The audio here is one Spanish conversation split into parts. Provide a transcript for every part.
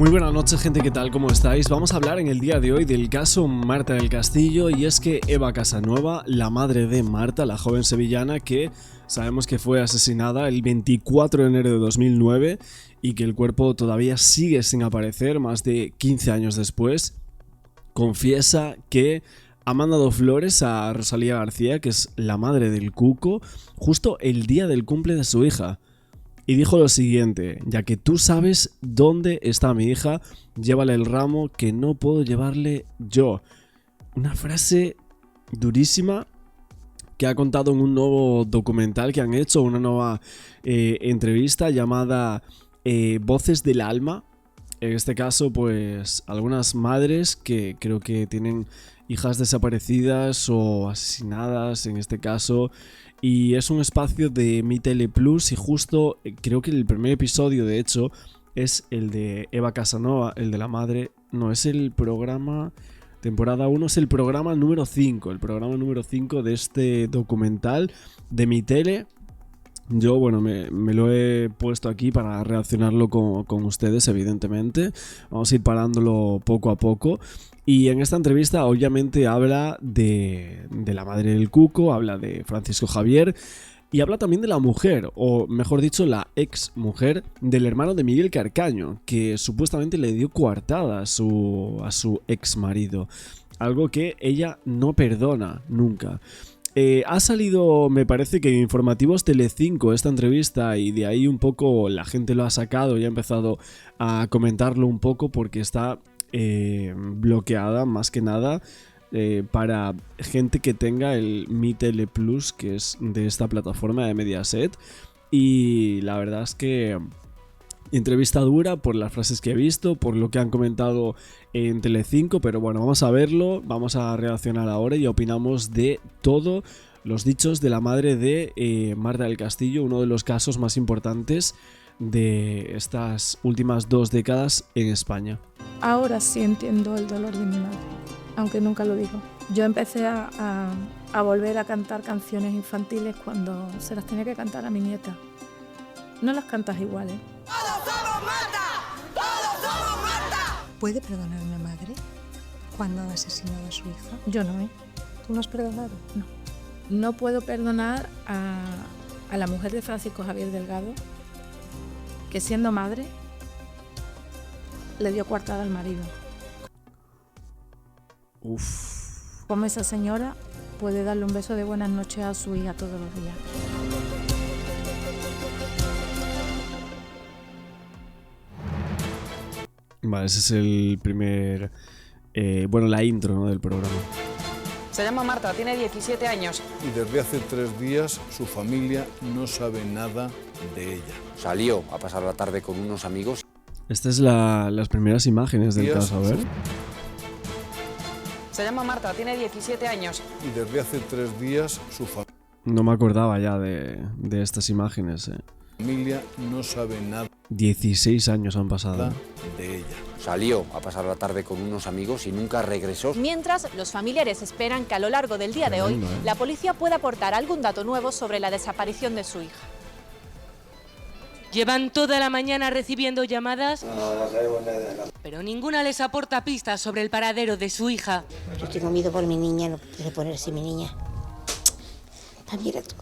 Muy buenas noches, gente, ¿qué tal? ¿Cómo estáis? Vamos a hablar en el día de hoy del caso Marta del Castillo, y es que Eva Casanueva, la madre de Marta, la joven sevillana que sabemos que fue asesinada el 24 de enero de 2009 y que el cuerpo todavía sigue sin aparecer más de 15 años después, confiesa que ha mandado flores a Rosalía García, que es la madre del Cuco, justo el día del cumple de su hija. Y dijo lo siguiente: ya que tú sabes dónde está mi hija, llévale el ramo que no puedo llevarle yo. Una frase durísima que ha contado en un nuevo documental que han hecho, una nueva entrevista llamada Voces del Alma. En este caso, pues algunas madres que creo que tienen hijas desaparecidas o asesinadas, en este caso. Y es un espacio de Mi Tele Plus, y justo creo que el primer episodio, de hecho, es el de Eva Casanova, el de la madre. No, es el programa, temporada 1, es el programa número 5, el programa número 5 de este documental de Mi Tele. Yo, bueno, me lo he puesto aquí para reaccionarlo con ustedes, evidentemente. Vamos a ir parándolo poco a poco. Y en esta entrevista, obviamente, habla de la madre del Cuco, habla de Francisco Javier y habla también de la mujer, o mejor dicho, la ex mujer del hermano de Miguel Carcaño, que supuestamente le dio coartada a su ex marido. Algo que ella no perdona nunca. Ha salido, me parece que en Informativos Telecinco esta entrevista, y de ahí un poco la gente lo ha sacado y ha empezado a comentarlo un poco porque está bloqueada más que nada para gente que tenga el Mi Tele Plus, que es de esta plataforma de Mediaset. Y la verdad es que entrevista dura por las frases que he visto, por lo que han comentado en Telecinco, pero bueno, vamos a verlo, vamos a reaccionar ahora y opinamos de todos los dichos de la madre de Marta del Castillo, uno de los casos más importantes de estas últimas 2 décadas en España. Ahora sí entiendo el dolor de mi madre, aunque nunca lo digo. Yo empecé a volver a cantar canciones infantiles cuando se las tenía que cantar a mi nieta. No las cantas iguales. ¡Todos somos Marta! ¡Todos somos Marta! ¿Puede perdonar una madre cuando ha asesinado a su hija? Yo no, ¿eh? ¿Tú no has perdonado? No. No puedo perdonar a la mujer de Francisco Javier Delgado, que siendo madre le dio coartada al marido. Uf. Como esa señora puede darle un beso de buenas noches a su hija todos los días. Vale, ese es el primer... la intro, ¿no?, del programa. Se llama Marta, tiene 17 años. Y desde hace 3 días su familia no sabe nada de ella. Salió a pasar la tarde con unos amigos. Estas es las primeras imágenes del caso, a ver. Se llama Marta, tiene 17 años. Y desde hace 3 días su No me acordaba ya de estas imágenes. familia no sabe nada 16 años han pasado. de ella. Salió a pasar la tarde con unos amigos y nunca regresó. Mientras, los familiares esperan que a lo largo del día de hoy la policía pueda aportar algún dato nuevo sobre la desaparición de su hija. Llevan toda la mañana recibiendo llamadas, pero ninguna les aporta pistas sobre el paradero de su hija. Yo tengo miedo por mi niña, no puede ponerse mi niña. También era todo.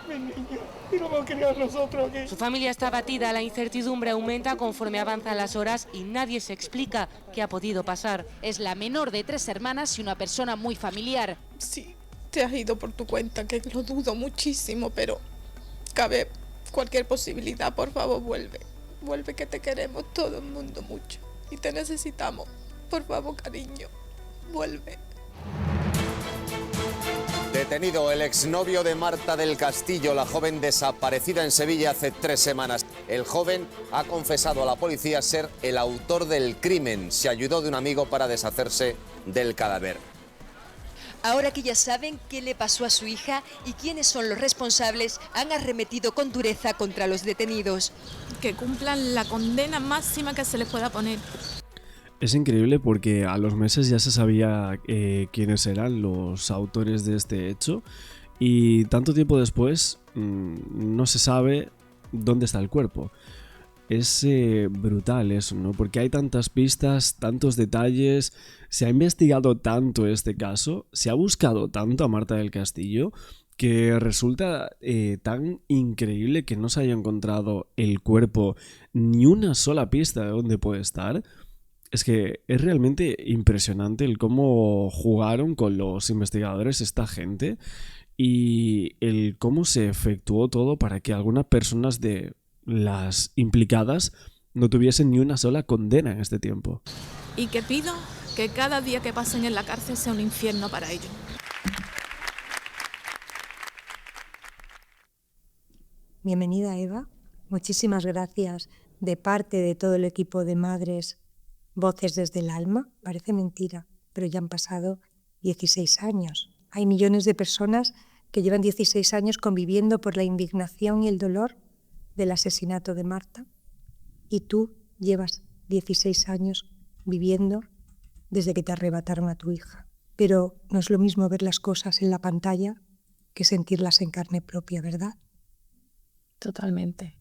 Mi niña, y no me querías nosotros aquí. Su familia está abatida, la incertidumbre aumenta conforme avanzan las horas y nadie se explica qué ha podido pasar. Es la menor de 3 hermanas y una persona muy familiar. Sí, te has ido por tu cuenta, que lo dudo muchísimo, pero cabe cualquier posibilidad. Por favor, vuelve. Vuelve, que te queremos todo el mundo mucho y te necesitamos. Por favor, cariño, vuelve. Detenido el exnovio de Marta del Castillo, la joven desaparecida en Sevilla hace 3 semanas. El joven ha confesado a la policía ser el autor del crimen. Se ayudó de un amigo para deshacerse del cadáver. Ahora que ya saben qué le pasó a su hija y quiénes son los responsables, han arremetido con dureza contra los detenidos. Que cumplan la condena máxima que se les pueda poner. Es increíble porque a los meses ya se sabía quiénes eran los autores de este hecho, y tanto tiempo después no se sabe dónde está el cuerpo. es brutal eso, ¿no? Porque hay tantas pistas, tantos detalles, se ha investigado tanto este caso, se ha buscado tanto a Marta del Castillo, que resulta tan increíble que no se haya encontrado el cuerpo ni una sola pista de dónde puede estar. Es que es realmente impresionante el cómo jugaron con los investigadores esta gente y el cómo se efectuó todo para que algunas personas de las implicadas no tuviesen ni una sola condena en este tiempo. Y que pido que cada día que pasen en la cárcel sea un infierno para ellos. Bienvenida, Eva. Muchísimas gracias de parte de todo el equipo de Madres Voces desde el Alma. Parece mentira, pero ya han pasado 16 años. Hay millones de personas que llevan 16 años conviviendo por la indignación y el dolor del asesinato de Marta. Y tú llevas 16 años viviendo desde que te arrebataron a tu hija. Pero no es lo mismo ver las cosas en la pantalla que sentirlas en carne propia, ¿verdad? Totalmente.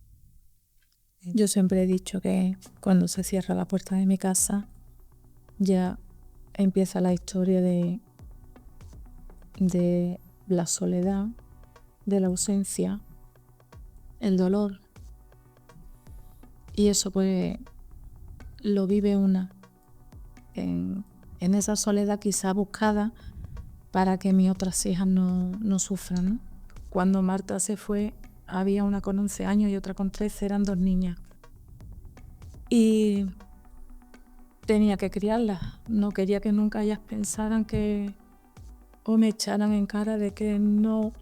Yo siempre he dicho que cuando se cierra la puerta de mi casa ya empieza la historia de la soledad, de la ausencia, el dolor. Y eso pues lo vive una en esa soledad quizá buscada para que mis otras hijas no sufran, ¿no? Cuando Marta se fue, había una con 11 años y otra con 13, eran 2 niñas. Y tenía que criarlas. No quería que nunca ellas pensaran o me echaran en cara de que no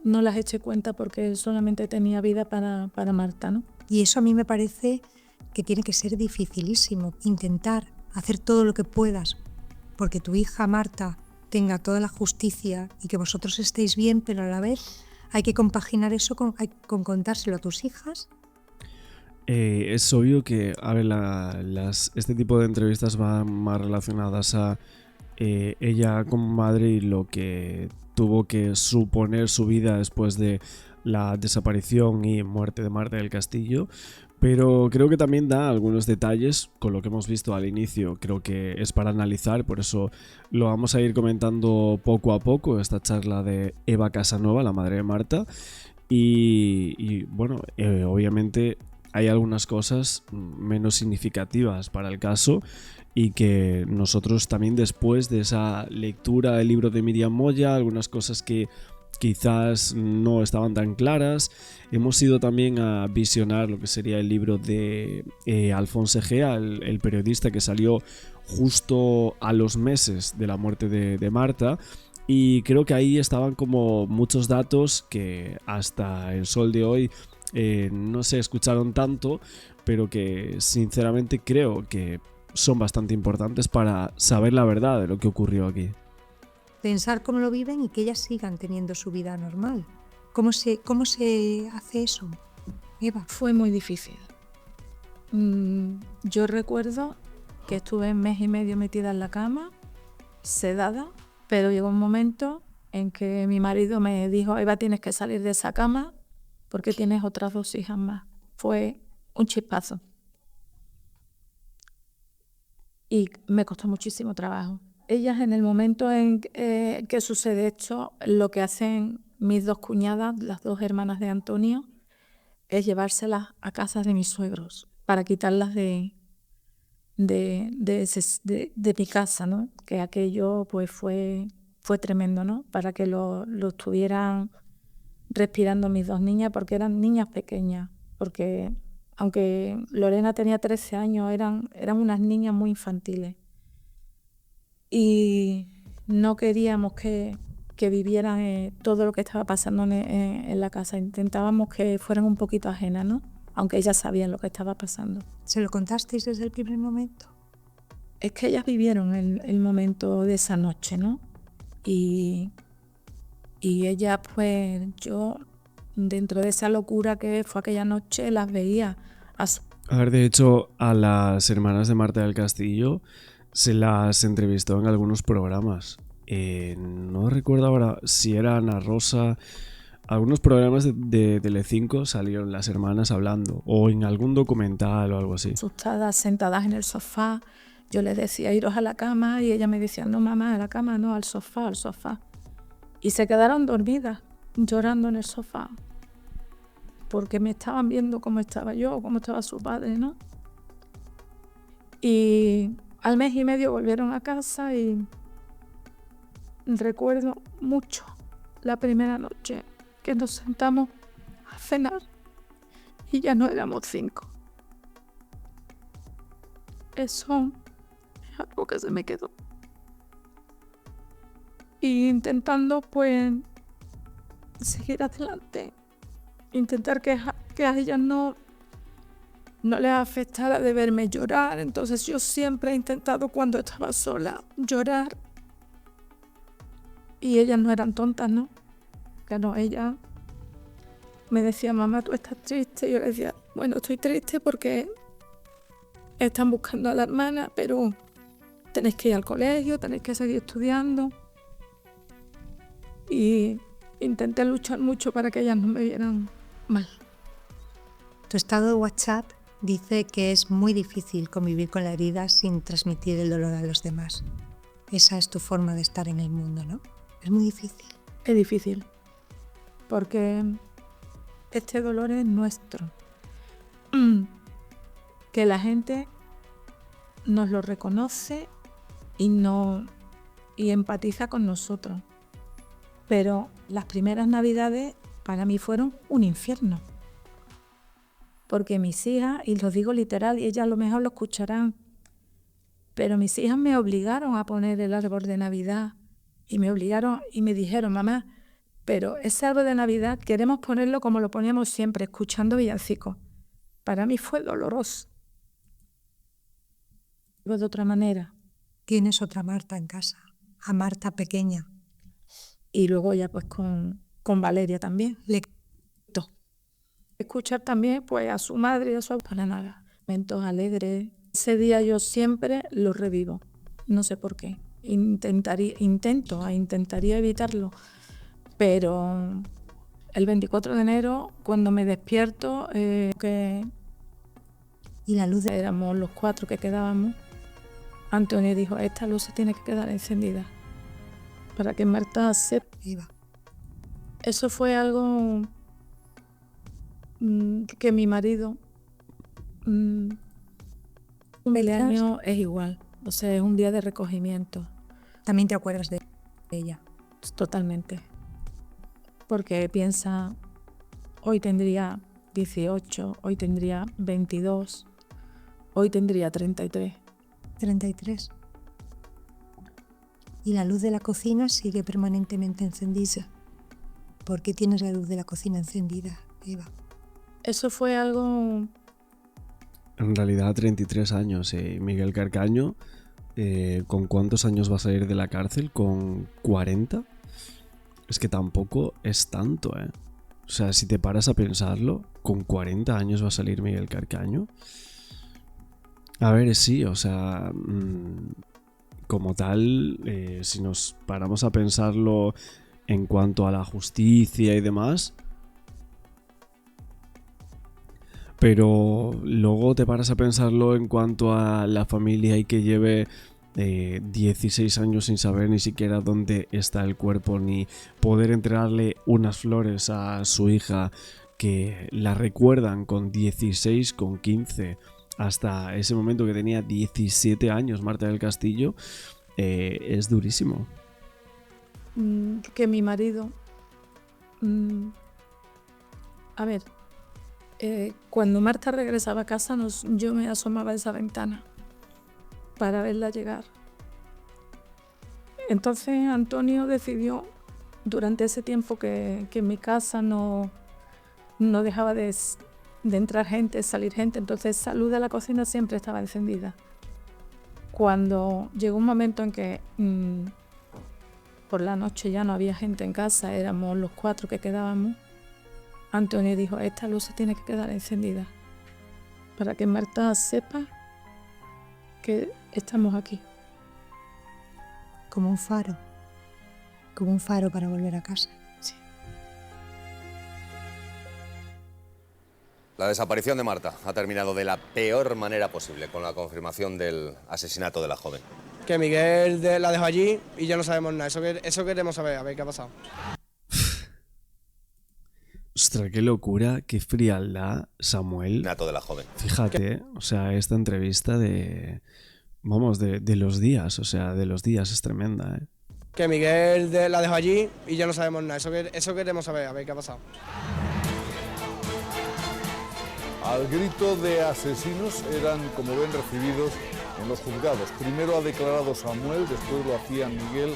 las eché cuenta porque solamente tenía vida para Marta, ¿no? Y eso a mí me parece que tiene que ser dificilísimo, intentar hacer todo lo que puedas porque tu hija Marta tenga toda la justicia y que vosotros estéis bien, pero a la vez hay que compaginar eso con contárselo a tus hijas. Es obvio que, a ver, este tipo de entrevistas van más relacionadas a ella como madre y lo que tuvo que suponer su vida después de la desaparición y muerte de Marta del Castillo, pero creo que también da algunos detalles con lo que hemos visto al inicio. Creo que es para analizar, por eso lo vamos a ir comentando poco a poco, esta charla de Eva Casanova, la madre de Marta, y bueno, obviamente hay algunas cosas menos significativas para el caso y que nosotros también después de esa lectura del libro de Miriam Moya, algunas cosas que quizás no estaban tan claras. Hemos ido también a visionar lo que sería el libro de Alfonso Egea, el periodista que salió justo a los meses de la muerte de Marta, y creo que ahí estaban como muchos datos que hasta el sol de hoy no se escucharon tanto, pero que sinceramente creo que son bastante importantes para saber la verdad de lo que ocurrió aquí. Pensar cómo lo viven y que ellas sigan teniendo su vida normal. ¿Cómo se hace eso, Eva? Fue muy difícil. Yo recuerdo que estuve 1 mes y medio metida en la cama, sedada, pero llegó un momento en que mi marido me dijo: Eva, tienes que salir de esa cama porque tienes otras 2 hijas más. Fue un chispazo. Y me costó muchísimo trabajo. Ellas, en el momento en que sucede esto, lo que hacen mis 2 cuñadas, las 2 hermanas de Antonio, es llevárselas a casa de mis suegros para quitarlas de mi casa, ¿no? Que aquello pues fue tremendo, ¿no? Para que lo estuvieran respirando mis 2 niñas, porque eran niñas pequeñas, porque aunque Lorena tenía 13 años, eran unas niñas muy infantiles. Y no queríamos que vivieran todo lo que estaba pasando en la casa. Intentábamos que fueran un poquito ajenas, ¿no? Aunque ellas sabían lo que estaba pasando. ¿Se lo contasteis desde el primer momento? Es que ellas vivieron el momento de esa noche, ¿no? Y ellas, pues, yo, dentro de esa locura que fue aquella noche, las veía. A ver, de hecho, a las hermanas de Marta del Castillo se las entrevistó en algunos programas. No recuerdo ahora si era Ana Rosa algunos programas de Telecinco salieron las hermanas hablando, o en algún documental o algo así. Asustadas, sentadas en el sofá. Yo les decía, iros a la cama, y ella me decía, no mamá, a la cama no, al sofá, al sofá. Y se quedaron dormidas, llorando en el sofá, porque me estaban viendo cómo estaba yo, cómo estaba su padre, ¿no? Y al mes y medio volvieron a casa y recuerdo mucho la primera noche que nos sentamos a cenar y ya no éramos 5. Eso es algo que se me quedó. Y intentando, pues, seguir adelante. Intentar que a ellas no les afectara de verme llorar. Entonces yo siempre he intentado, cuando estaba sola, llorar. Y ellas no eran tontas, ¿no? Claro, ella me decía, mamá, ¿tú estás triste? Y yo le decía, bueno, estoy triste porque están buscando a la hermana, pero tenéis que ir al colegio, tenéis que seguir estudiando. Y intenté luchar mucho para que ellas no me vieran mal. Tu estado de WhatsApp dice que es muy difícil convivir con la herida sin transmitir el dolor a los demás. Esa es tu forma de estar en el mundo, ¿no? Es muy difícil. Es difícil, porque este dolor es nuestro. Que la gente nos lo reconoce y empatiza con nosotros. Pero las primeras Navidades para mí fueron un infierno. Porque mis hijas, y lo digo literal, y ellas a lo mejor lo escucharán, pero mis hijas me obligaron a poner el árbol de Navidad. Y me obligaron y me dijeron, mamá, pero ese árbol de Navidad queremos ponerlo como lo poníamos siempre, escuchando villancicos. Para mí fue doloroso. De otra manera. Tienes otra Marta en casa, a Marta pequeña. Y luego ya pues con Valeria también. Escuchar también pues a su madre y a su abuela. Para nada. Momentos alegres. Ese día yo siempre lo revivo. No sé por qué. Intentaría evitarlo. Pero el 24 de enero, cuando me despierto, que y la luz éramos los 4 que quedábamos, Antonio dijo, esta luz se tiene que quedar encendida para que Marta sepa. Eso fue algo que mi marido, un cumpleaños es igual, o sea, es un día de recogimiento. ¿También te acuerdas de ella? Totalmente, porque piensa, hoy tendría 18, hoy tendría 22, hoy tendría 33. 33. Y la luz de la cocina sigue permanentemente encendida. ¿Por qué tienes la luz de la cocina encendida, Eva? Eso fue algo... En realidad 33 años. Miguel Carcaño, ¿con cuántos años va a salir de la cárcel? ¿Con 40? Es que tampoco es tanto, ¿eh? O sea, si te paras a pensarlo, ¿con 40 años va a salir Miguel Carcaño? A ver, sí, o sea... como tal, si nos paramos a pensarlo en cuanto a la justicia y demás, pero luego te paras a pensarlo en cuanto a la familia y que lleve 16 años sin saber ni siquiera dónde está el cuerpo, ni poder entregarle unas flores a su hija, que la recuerdan con 16, con 15, hasta ese momento que tenía 17 años Marta del Castillo. Es durísimo. Que mi marido... a ver, cuando Marta regresaba a casa, yo me asomaba a esa ventana para verla llegar. Entonces Antonio decidió, durante ese tiempo que en mi casa no dejaba de entrar gente, salir gente, entonces esa luz de la cocina siempre estaba encendida. Cuando llegó un momento en que por la noche ya no había gente en casa, éramos los 4 que quedábamos, Antonio dijo, esta luz se tiene que quedar encendida para que Marta sepa que estamos aquí. Como un faro para volver a casa. Sí. La desaparición de Marta ha terminado de la peor manera posible con la confirmación del asesinato de la joven. Que Miguel la dejó allí y ya no sabemos nada. Eso queremos saber, a ver qué ha pasado. Ostras, qué locura, qué frialdad, Samuel. Nato de la joven. Fíjate, o sea, esta entrevista de los días, o sea, de los días es tremenda, ¿eh? Que Miguel la dejó allí y ya no sabemos nada. Eso queremos saber, a ver qué ha pasado. Al grito de asesinos eran, como ven, recibidos en los juzgados. Primero ha declarado Samuel, después lo hacía Miguel.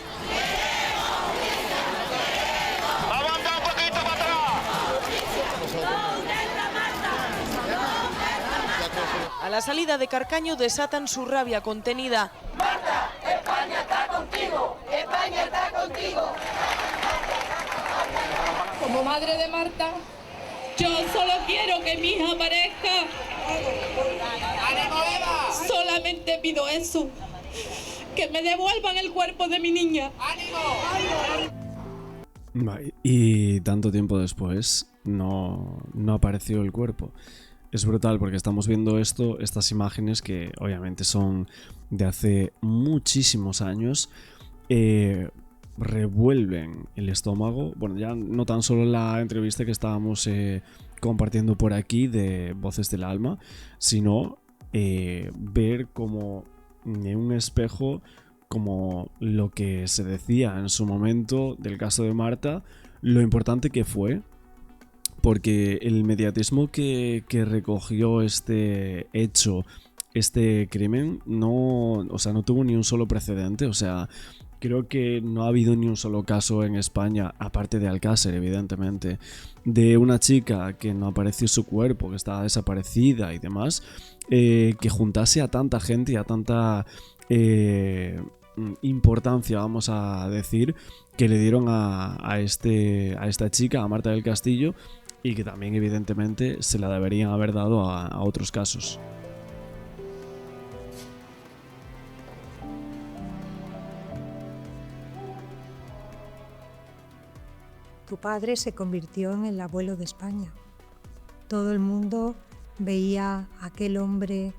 A la salida de Carcaño desatan su rabia contenida. Marta, España está contigo, España está contigo. Como madre de Marta, yo solo quiero que mi hija aparezca. Solamente pido eso, que me devuelvan el cuerpo de mi niña. Y tanto tiempo después no apareció el cuerpo. Es brutal porque estamos viendo estas imágenes que obviamente son de hace muchísimos años, revuelven el estómago. Bueno, ya no tan solo la entrevista que estábamos compartiendo por aquí de Voces del Alma, sino ver como en un espejo como lo que se decía en su momento del caso de Marta, lo importante que fue. Porque el mediatismo que recogió este hecho, este crimen, no tuvo ni un solo precedente. O sea, creo que no ha habido ni un solo caso en España, aparte de Alcácer, evidentemente, de una chica que no apareció su cuerpo, que estaba desaparecida y demás, que juntase a tanta gente y a tanta importancia, vamos a decir, que le dieron a esta chica, a Marta del Castillo, y que también evidentemente se la deberían haber dado a otros casos. Tu padre se convirtió en el abuelo de España. Todo el mundo veía a aquel hombre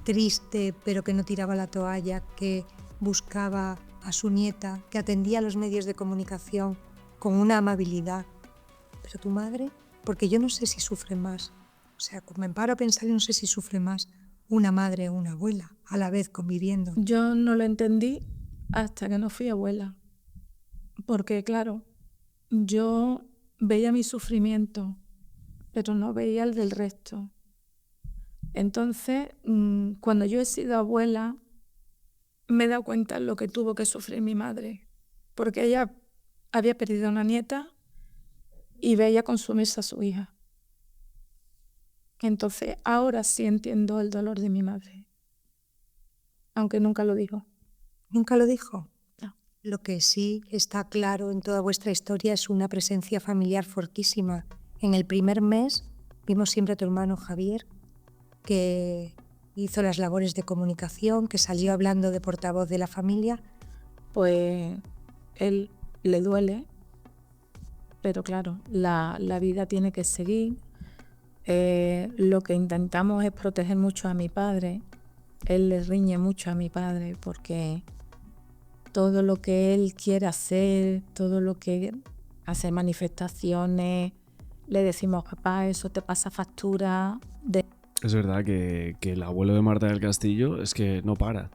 triste, pero que no tiraba la toalla, que buscaba a su nieta, que atendía a los medios de comunicación con una amabilidad. Pero tu madre, porque yo no sé si sufre más, o sea, me paro a pensar y no sé si sufre más una madre o una abuela a la vez conviviendo. Yo no lo entendí hasta que no fui abuela, porque claro, yo veía mi sufrimiento, pero no veía el del resto. Entonces, cuando yo he sido abuela, me he dado cuenta de lo que tuvo que sufrir mi madre, porque ella había perdido a una nieta y veía consumirse a su hija. Entonces, ahora sí entiendo el dolor de mi madre, aunque nunca lo dijo. ¿Nunca lo dijo? No. Lo que sí está claro en toda vuestra historia es una presencia familiar fortísima. En el primer mes vimos siempre a tu hermano Javier, que hizo las labores de comunicación, que salió hablando de portavoz de la familia. Pues él le duele, pero claro, la vida tiene que seguir. Lo que intentamos es proteger mucho a mi padre. Él le riñe mucho a mi padre porque todo lo que él quiere hacer, todo lo que hace manifestaciones, le decimos, papá, eso te pasa factura. Es verdad que el abuelo de Marta del Castillo es que no para.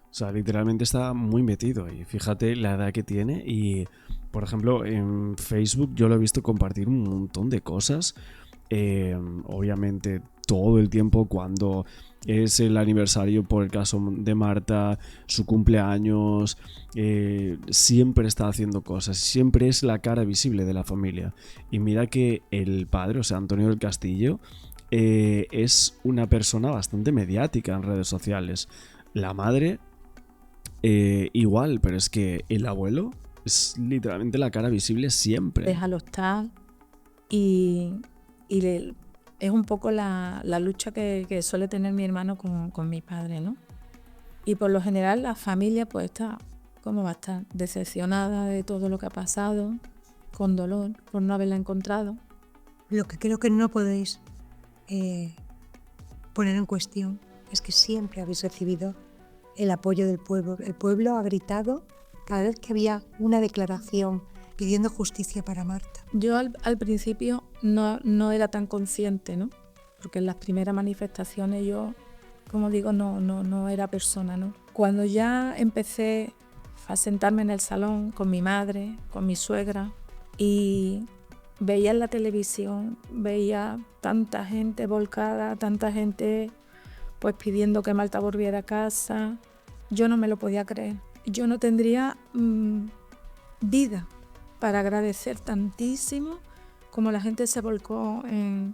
O sea, literalmente está muy metido. Y fíjate la edad que tiene. Y, por ejemplo, en Facebook yo lo he visto compartir un montón de cosas. Obviamente todo el tiempo cuando es el aniversario por el caso de Marta, su cumpleaños, siempre está haciendo cosas, siempre es la cara visible de la familia. Y mira que el padre, o sea, Antonio del Castillo, es una persona bastante mediática en redes sociales. La madre, igual, pero es que el abuelo es literalmente la cara visible siempre. Déjalo estar y es un poco la lucha que suele tener mi hermano con mi padre, ¿no? Y por lo general la familia pues está, ¿cómo va a estar? Decepcionada de todo lo que ha pasado, con dolor por no haberla encontrado. Lo que creo que no podéis poner en cuestión es que siempre habéis recibido el apoyo del pueblo. El pueblo ha gritado cada vez que había una declaración pidiendo justicia para Marta. Yo al principio no era tan consciente, ¿no? Porque en las primeras manifestaciones yo, como digo, no era persona, ¿no? Cuando ya empecé a sentarme en el salón con mi madre, con mi suegra, y veía en la televisión, veía tanta gente volcada, tanta gente pues pidiendo que Marta volviera a casa, yo no me lo podía creer. Yo no tendría vida para agradecer tantísimo como la gente se volcó en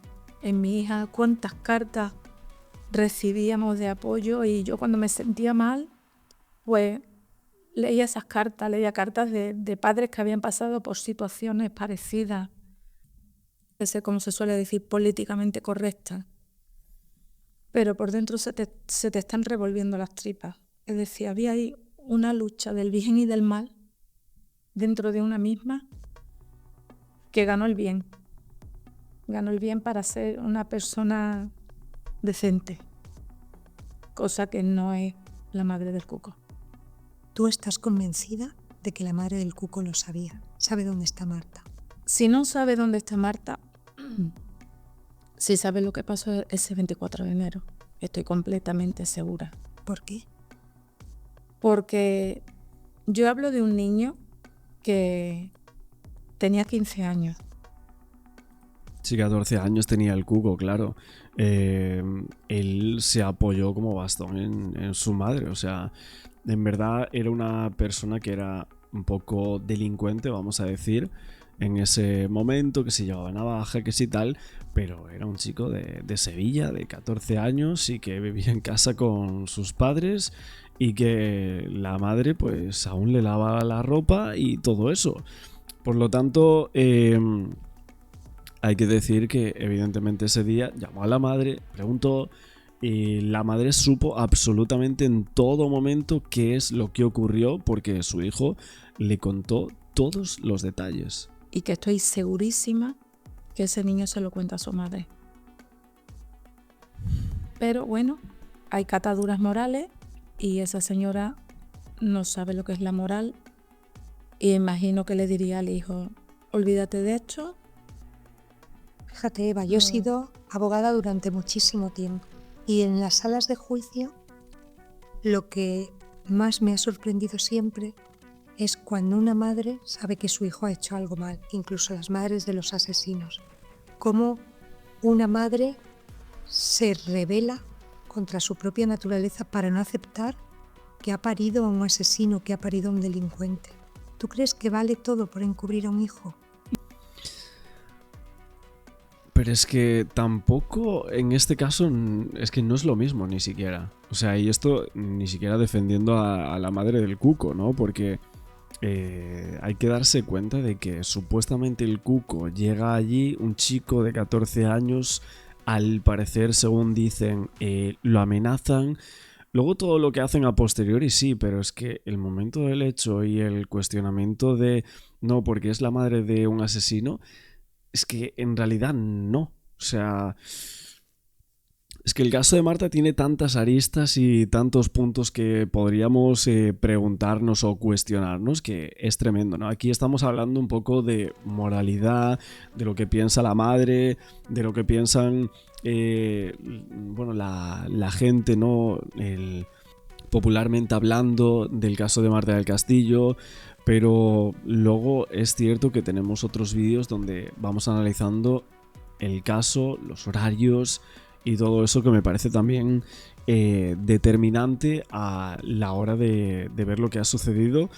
mi hija, cuántas cartas recibíamos de apoyo, y yo cuando me sentía mal, pues leía esas cartas, leía cartas de padres que habían pasado por situaciones parecidas, de ser, como se suele decir, políticamente correctas, pero por dentro se te están revolviendo las tripas. Es decir, había ahí una lucha del bien y del mal dentro de una misma que ganó el bien. Ganó el bien para ser una persona decente, cosa que no es la madre del Cuco. ¿Tú estás convencida de que la madre del Cuco lo sabía? ¿Sabe dónde está Marta? Si no sabe dónde está Marta, sí sabe lo que pasó ese 24 de enero. Estoy completamente segura. ¿Por qué? Porque yo hablo de un niño que tenía 15 años. Sí, 14 años tenía el Cuco, claro. Él se apoyó como bastón en su madre. O sea, en verdad era una persona que era un poco delincuente, vamos a decir, en ese momento, que se llevaba navaja, que sí tal, pero era un chico de Sevilla, de 14 años, y que vivía en casa con sus padres, y que la madre pues aún le lava la ropa y todo eso. Por lo tanto, hay que decir que evidentemente ese día llamó a la madre, preguntó, y la madre supo absolutamente en todo momento qué es lo que ocurrió, porque su hijo le contó todos los detalles. Y que estoy segurísima que ese niño se lo cuenta a su madre. Pero bueno, hay cataduras morales y esa señora no sabe lo que es la moral, y imagino que le diría al hijo, olvídate de esto. Fíjate, Eva, yo he sido abogada durante muchísimo tiempo, y en las salas de juicio lo que más me ha sorprendido siempre es cuando una madre sabe que su hijo ha hecho algo mal, incluso las madres de los asesinos. Cómo una madre se rebela contra su propia naturaleza para no aceptar que ha parido a un asesino, que ha parido a un delincuente. ¿Tú crees que vale todo por encubrir a un hijo? Pero es que tampoco, en este caso, es que no es lo mismo ni siquiera. O sea, y esto ni siquiera defendiendo a la madre del Cuco, ¿no? Porque hay que darse cuenta de que supuestamente el Cuco llega allí, un chico de 14 años, al parecer, según dicen, lo amenazan. Luego todo lo que hacen a posteriori sí, pero es que el momento del hecho y el cuestionamiento de no, porque es la madre de un asesino, es que en realidad no. O sea, es que el caso de Marta tiene tantas aristas y tantos puntos que podríamos preguntarnos o cuestionarnos, que es tremendo, ¿no? Aquí estamos hablando un poco de moralidad, de lo que piensa la madre, de lo que piensan bueno, la gente, ¿no? Popularmente hablando del caso de Marta del Castillo. Pero luego es cierto que tenemos otros vídeos donde vamos analizando el caso, los horarios y todo eso, que me parece también determinante a la hora de ver lo que ha sucedido,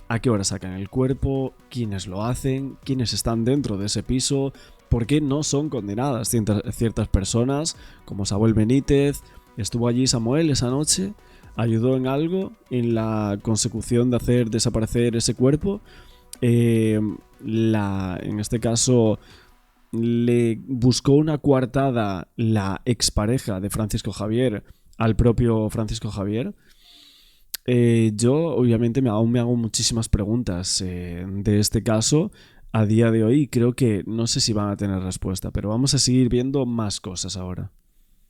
a qué hora sacan el cuerpo, quiénes lo hacen, quiénes están dentro de ese piso, por qué no son condenadas ciertas personas, como Samuel Benítez. Estuvo allí Samuel esa noche, ayudó en algo en la consecución de hacer desaparecer ese cuerpo. En este caso le buscó una coartada la expareja de Francisco Javier al propio Francisco Javier. Yo obviamente aún me hago muchísimas preguntas de este caso. a día de hoy. Creo que no sé si van a tener respuesta, pero vamos a seguir viendo más cosas ahora.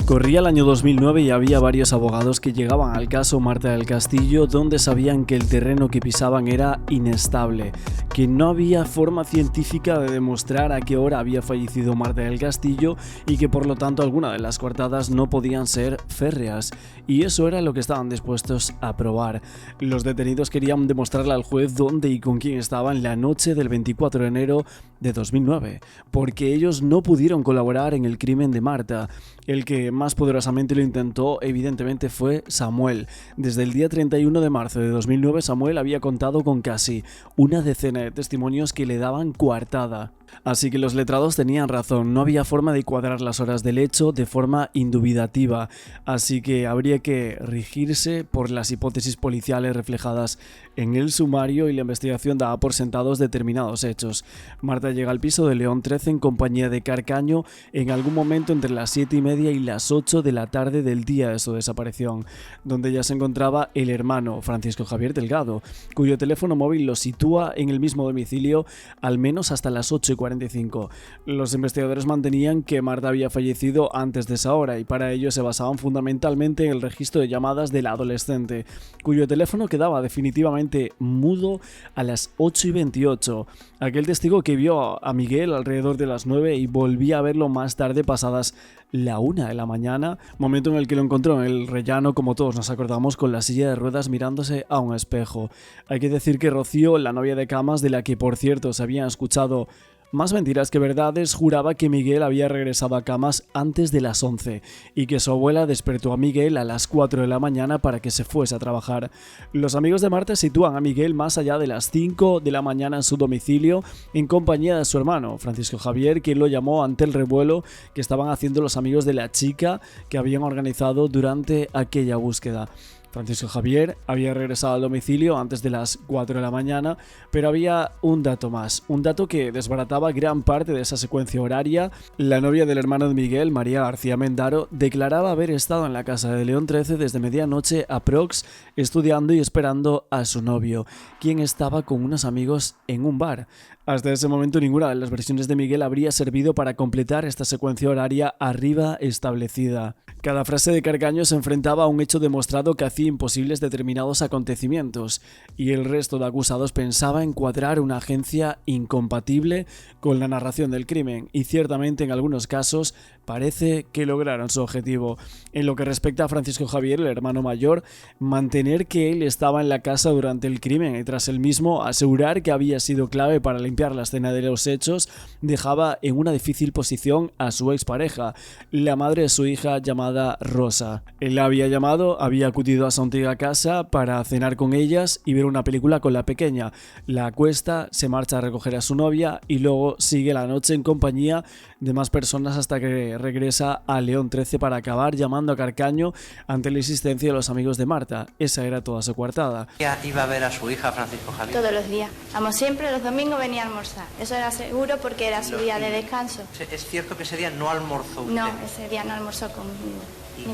Corría el año 2009 y había varios abogados que llegaban al caso Marta del Castillo, donde sabían que el terreno que pisaban era inestable, que no había forma científica de demostrar a qué hora había fallecido Marta del Castillo y que por lo tanto algunas de las coartadas no podían ser férreas, y eso era lo que estaban dispuestos a probar. Los detenidos querían demostrarle al juez dónde y con quién estaban la noche del 24 de enero de 2009, porque ellos no pudieron colaborar en el crimen de Marta. El que más poderosamente lo intentó, evidentemente, fue Samuel. Desde el día 31 de marzo de 2009, Samuel había contado con casi una decena de testimonios que le daban coartada. Así que los letrados tenían razón, no había forma de cuadrar las horas del hecho de forma indubitativa, así que habría que regirse por las hipótesis policiales reflejadas en el sumario, y la investigación daba por sentados determinados hechos. Marta llega al piso de León 13 en compañía de Carcaño en algún momento entre las 7:30 y las 8 de la tarde del día de su desaparición, donde ya se encontraba el hermano Francisco Javier Delgado, cuyo teléfono móvil lo sitúa en el mismo domicilio al menos hasta las 8:45. Los investigadores mantenían que Marta había fallecido antes de esa hora, y para ello se basaban fundamentalmente en el registro de llamadas del adolescente, cuyo teléfono quedaba definitivamente mudo a las 8:28. Aquel testigo que vio a Miguel alrededor de las 9 y volvía a verlo más tarde pasadas la 1 de la mañana, momento en el que lo encontró en el rellano, como todos nos acordamos, con la silla de ruedas mirándose a un espejo. Hay que decir que Rocío, la novia de Camas, de la que por cierto se habían escuchado más mentiras que verdades, juraba que Miguel había regresado a Camas antes de las 11 y que su abuela despertó a Miguel a las 4 de la mañana para que se fuese a trabajar. Los amigos de Marta sitúan a Miguel más allá de las 5 de la mañana en su domicilio en compañía de su hermano, Francisco Javier, quien lo llamó ante el revuelo que estaban haciendo los amigos de la chica que habían organizado durante aquella búsqueda. Francisco Javier había regresado al domicilio antes de las 4 de la mañana, pero había un dato más, un dato que desbarataba gran parte de esa secuencia horaria. La novia del hermano de Miguel, María García Mendaro, declaraba haber estado en la casa de León 13 desde medianoche aprox, estudiando y esperando a su novio, quien estaba con unos amigos en un bar. Hasta ese momento ninguna de las versiones de Miguel habría servido para completar esta secuencia horaria arriba establecida. Cada frase de Carcaño se enfrentaba a un hecho demostrado que hacía imposibles determinados acontecimientos, y el resto de acusados pensaba encuadrar una agencia incompatible con la narración del crimen, y ciertamente en algunos casos parece que lograron su objetivo. En lo que respecta a Francisco Javier, el hermano mayor, mantener que él estaba en la casa durante el crimen y tras el mismo asegurar que había sido clave para limpiar la escena de los hechos dejaba en una difícil posición a su expareja, la madre de su hija llamada Rosa. Él la había llamado, había acudido a su antigua casa para cenar con ellas y ver una película con la pequeña. La acuesta, se marcha a recoger a su novia y luego sigue la noche en compañía de más personas hasta que regresa a León 13 para acabar llamando a Carcaño ante la insistencia de los amigos de Marta. Esa era toda su coartada. ¿Iba a ver a su hija, Francisco Javier? Todos los días. Vamos, siempre los domingos venía a almorzar. Eso era seguro porque era su día de descanso. ¿Es cierto que ese día no almorzó usted? No, ese día no almorzó conmigo. ¿Y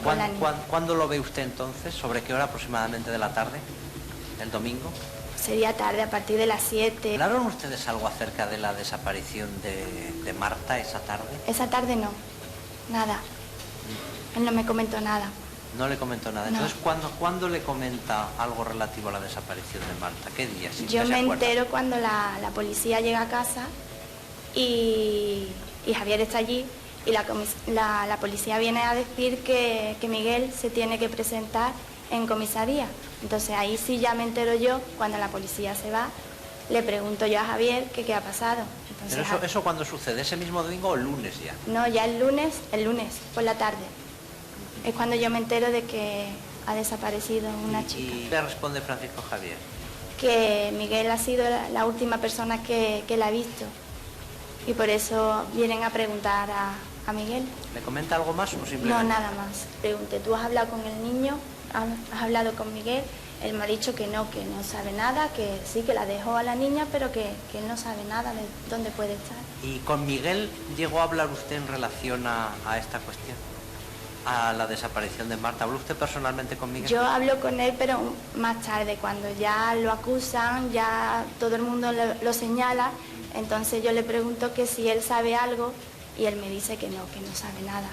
cuándo lo ve usted entonces? ¿Sobre qué hora aproximadamente de la tarde? ¿El domingo? Sería tarde, a partir de las 7. ¿Hablaron ustedes algo acerca de la desaparición de Marta esa tarde? Esa tarde no, nada. Él no me comentó nada. No le comentó nada. No. Entonces, ¿cuándo le comenta algo relativo a la desaparición de Marta? ¿Qué día? Yo me entero cuando la policía llega a casa y Javier está allí y la policía viene a decir que Miguel se tiene que presentar en comisaría. Entonces ahí sí ya me entero yo, cuando la policía se va, le pregunto yo a Javier que qué ha pasado. Entonces, ¿Pero eso cuándo sucede? ¿Ese mismo domingo o el lunes ya? No, ya el lunes por la tarde. Es cuando yo me entero de que ha desaparecido una chica. ¿Y qué responde Francisco Javier? Que Miguel ha sido la última persona que la ha visto. Y por eso vienen a preguntar a Miguel. ¿Le comenta algo más o simplemente? No, nada más. Pregunté, ¿tú has hablado con el niño? ¿Has hablado con Miguel? Él me ha dicho que no sabe nada, que sí, que la dejó a la niña, pero que él no sabe nada de dónde puede estar. ¿Y con Miguel llegó a hablar usted en relación a esta cuestión? A la desaparición de Marta. ¿Habló usted personalmente con Miguel? Yo hablo con él, pero más tarde, cuando ya lo acusan, ya todo el mundo lo señala, Entonces yo le pregunto que si él sabe algo y él me dice que no sabe nada.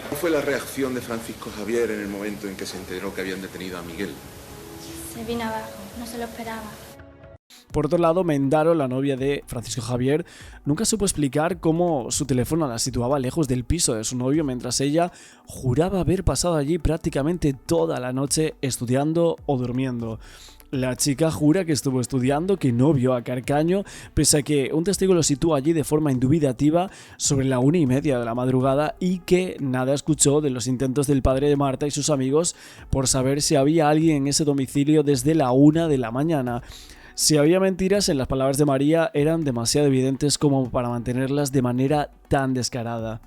¿Cuál fue la reacción de Francisco Javier en el momento en que se enteró que habían detenido a Miguel? Se vino abajo, no se lo esperaba. Por otro lado, Mendaro, la novia de Francisco Javier, nunca supo explicar cómo su teléfono la situaba lejos del piso de su novio, mientras ella juraba haber pasado allí prácticamente toda la noche estudiando o durmiendo. La chica jura que estuvo estudiando, que no vio a Carcaño, pese a que un testigo lo sitúa allí de forma indubitativa sobre la 1:30 de la madrugada y que nada escuchó de los intentos del padre de Marta y sus amigos por saber si había alguien en ese domicilio desde la 1 de la mañana. Si había mentiras en las palabras de María, eran demasiado evidentes como para mantenerlas de manera tan descarada.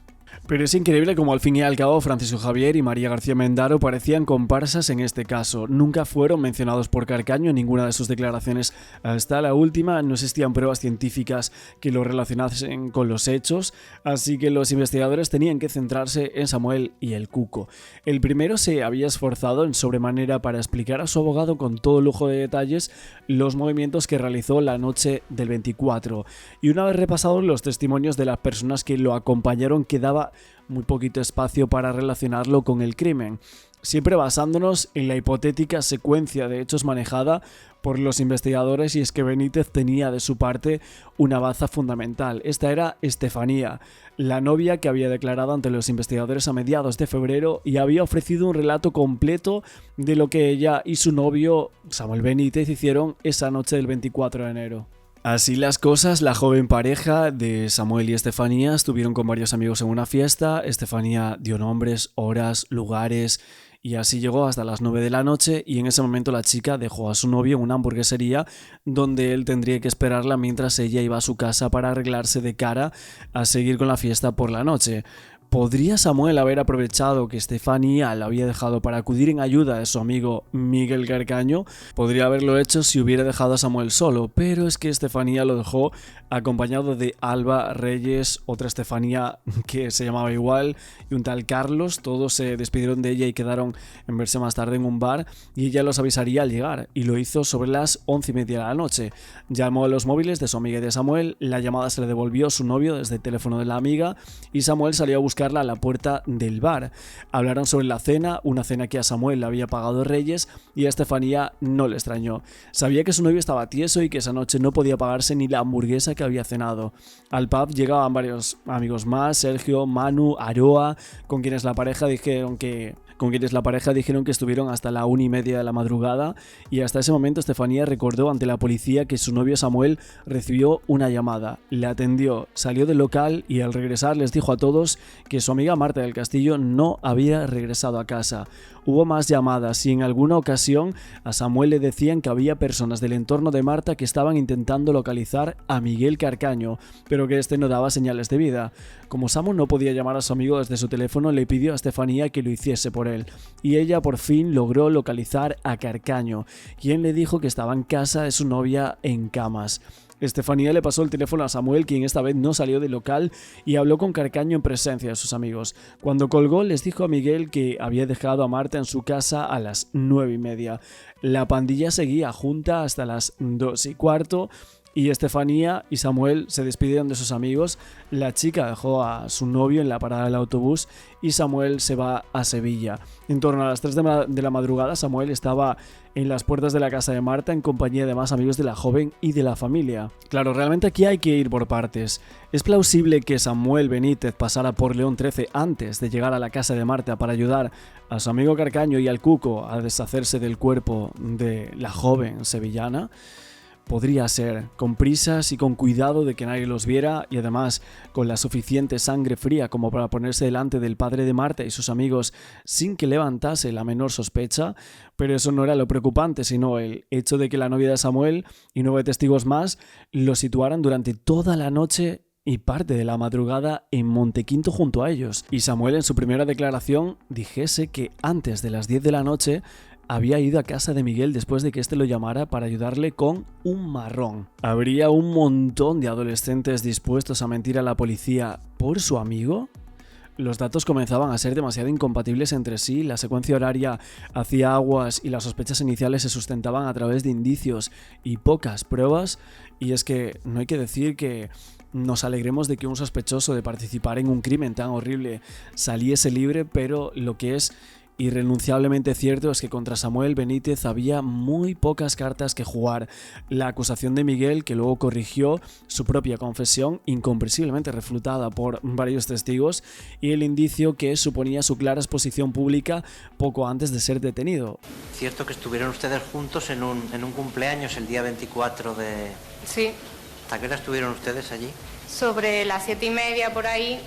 Pero es increíble como al fin y al cabo Francisco Javier y María García Mendaro parecían comparsas en este caso. Nunca fueron mencionados por Carcaño en ninguna de sus declaraciones hasta la última. No existían pruebas científicas que lo relacionasen con los hechos, así que los investigadores tenían que centrarse en Samuel y el Cuco. El primero se había esforzado en sobremanera para explicar a su abogado con todo lujo de detalles los movimientos que realizó la noche del 24. Y una vez repasados los testimonios de las personas que lo acompañaron, quedaba muy poquito espacio para relacionarlo con el crimen, siempre basándonos en la hipotética secuencia de hechos manejada por los investigadores, y es que Benítez tenía de su parte una baza fundamental. Esta era Estefanía, la novia que había declarado ante los investigadores a mediados de febrero y había ofrecido un relato completo de lo que ella y su novio, Samuel Benítez, hicieron esa noche del 24 de enero. Así las cosas, la joven pareja de Samuel y Estefanía estuvieron con varios amigos en una fiesta. Estefanía dio nombres, horas, lugares y así llegó hasta las 9 de la noche, y en ese momento la chica dejó a su novio en una hamburguesería donde él tendría que esperarla mientras ella iba a su casa para arreglarse de cara a seguir con la fiesta por la noche. ¿Podría Samuel haber aprovechado que Estefanía la había dejado para acudir en ayuda de su amigo Miguel Carcaño? Podría haberlo hecho si hubiera dejado a Samuel solo, pero es que Estefanía lo dejó acompañado de Alba Reyes, otra Estefanía que se llamaba igual, y un tal Carlos. Todos se despidieron de ella y quedaron en verse más tarde en un bar, y ella los avisaría al llegar, y lo hizo sobre las 11:30 de la noche. Llamó a los móviles de su amiga y de Samuel, la llamada se le devolvió su novio desde el teléfono de la amiga, y Samuel salió a buscarla a la puerta del bar. Hablaron sobre la cena, una cena que a Samuel le había pagado Reyes, y a Estefanía no le extrañó. Sabía que su novio estaba tieso y que esa noche no podía pagarse ni la hamburguesa que había cenado. Al pub llegaban varios amigos más, Sergio, Manu, Aroa, con quienes la pareja dijeron que estuvieron hasta la 1:30 de la madrugada, y hasta ese momento Estefanía recordó ante la policía que su novio Samuel recibió una llamada, le atendió, salió del local y al regresar les dijo a todos que su amiga Marta del Castillo no había regresado a casa. Hubo más llamadas y en alguna ocasión a Samuel le decían que había personas del entorno de Marta que estaban intentando localizar a Miguel Carcaño, pero que este no daba señales de vida. Como Samuel no podía llamar a su amigo desde su teléfono, le pidió a Estefanía que lo hiciese por él, y ella por fin logró localizar a Carcaño, quien le dijo que estaba en casa de su novia en camas. Estefanía le pasó el teléfono a Samuel, quien esta vez no salió del local y habló con Carcaño en presencia de sus amigos. Cuando colgó, les dijo a Miguel que había dejado a Marta en su casa a las 9:30. La pandilla seguía junta hasta las 2:15 y Estefanía y Samuel se despidieron de sus amigos. La chica dejó a su novio en la parada del autobús y Samuel se va a Sevilla. En torno a las 3 de la madrugada, Samuel estaba en las puertas de la casa de Marta en compañía de más amigos de la joven y de la familia. Claro, realmente aquí hay que ir por partes. Es plausible que Samuel Benítez pasara por León 13 antes de llegar a la casa de Marta para ayudar a su amigo Carcaño y al Cuco a deshacerse del cuerpo de la joven sevillana. Podría ser, con prisas y con cuidado de que nadie los viera, y además con la suficiente sangre fría como para ponerse delante del padre de Marta y sus amigos sin que levantase la menor sospecha. Pero eso no era lo preocupante, sino el hecho de que la novia de Samuel y 9 testigos más lo situaran durante toda la noche y parte de la madrugada en Montequinto junto a ellos. Y Samuel en su primera declaración dijese que antes de las 10 de la noche había ido a casa de Miguel después de que éste lo llamara para ayudarle con un marrón. ¿Habría un montón de adolescentes dispuestos a mentir a la policía por su amigo? Los datos comenzaban a ser demasiado incompatibles entre sí, la secuencia horaria hacía aguas y las sospechas iniciales se sustentaban a través de indicios y pocas pruebas, y es que no hay que decir que nos alegremos de que un sospechoso de participar en un crimen tan horrible saliese libre, pero lo que es irrenunciablemente cierto es que contra Samuel Benítez había muy pocas cartas que jugar. La acusación de Miguel, que luego corrigió su propia confesión, incomprensiblemente refutada por varios testigos, y el indicio que suponía su clara exposición pública poco antes de ser detenido. Cierto que estuvieron ustedes juntos en un cumpleaños el día 24 de... Sí. ¿Hasta qué hora estuvieron ustedes allí? Sobre las 7:30 por ahí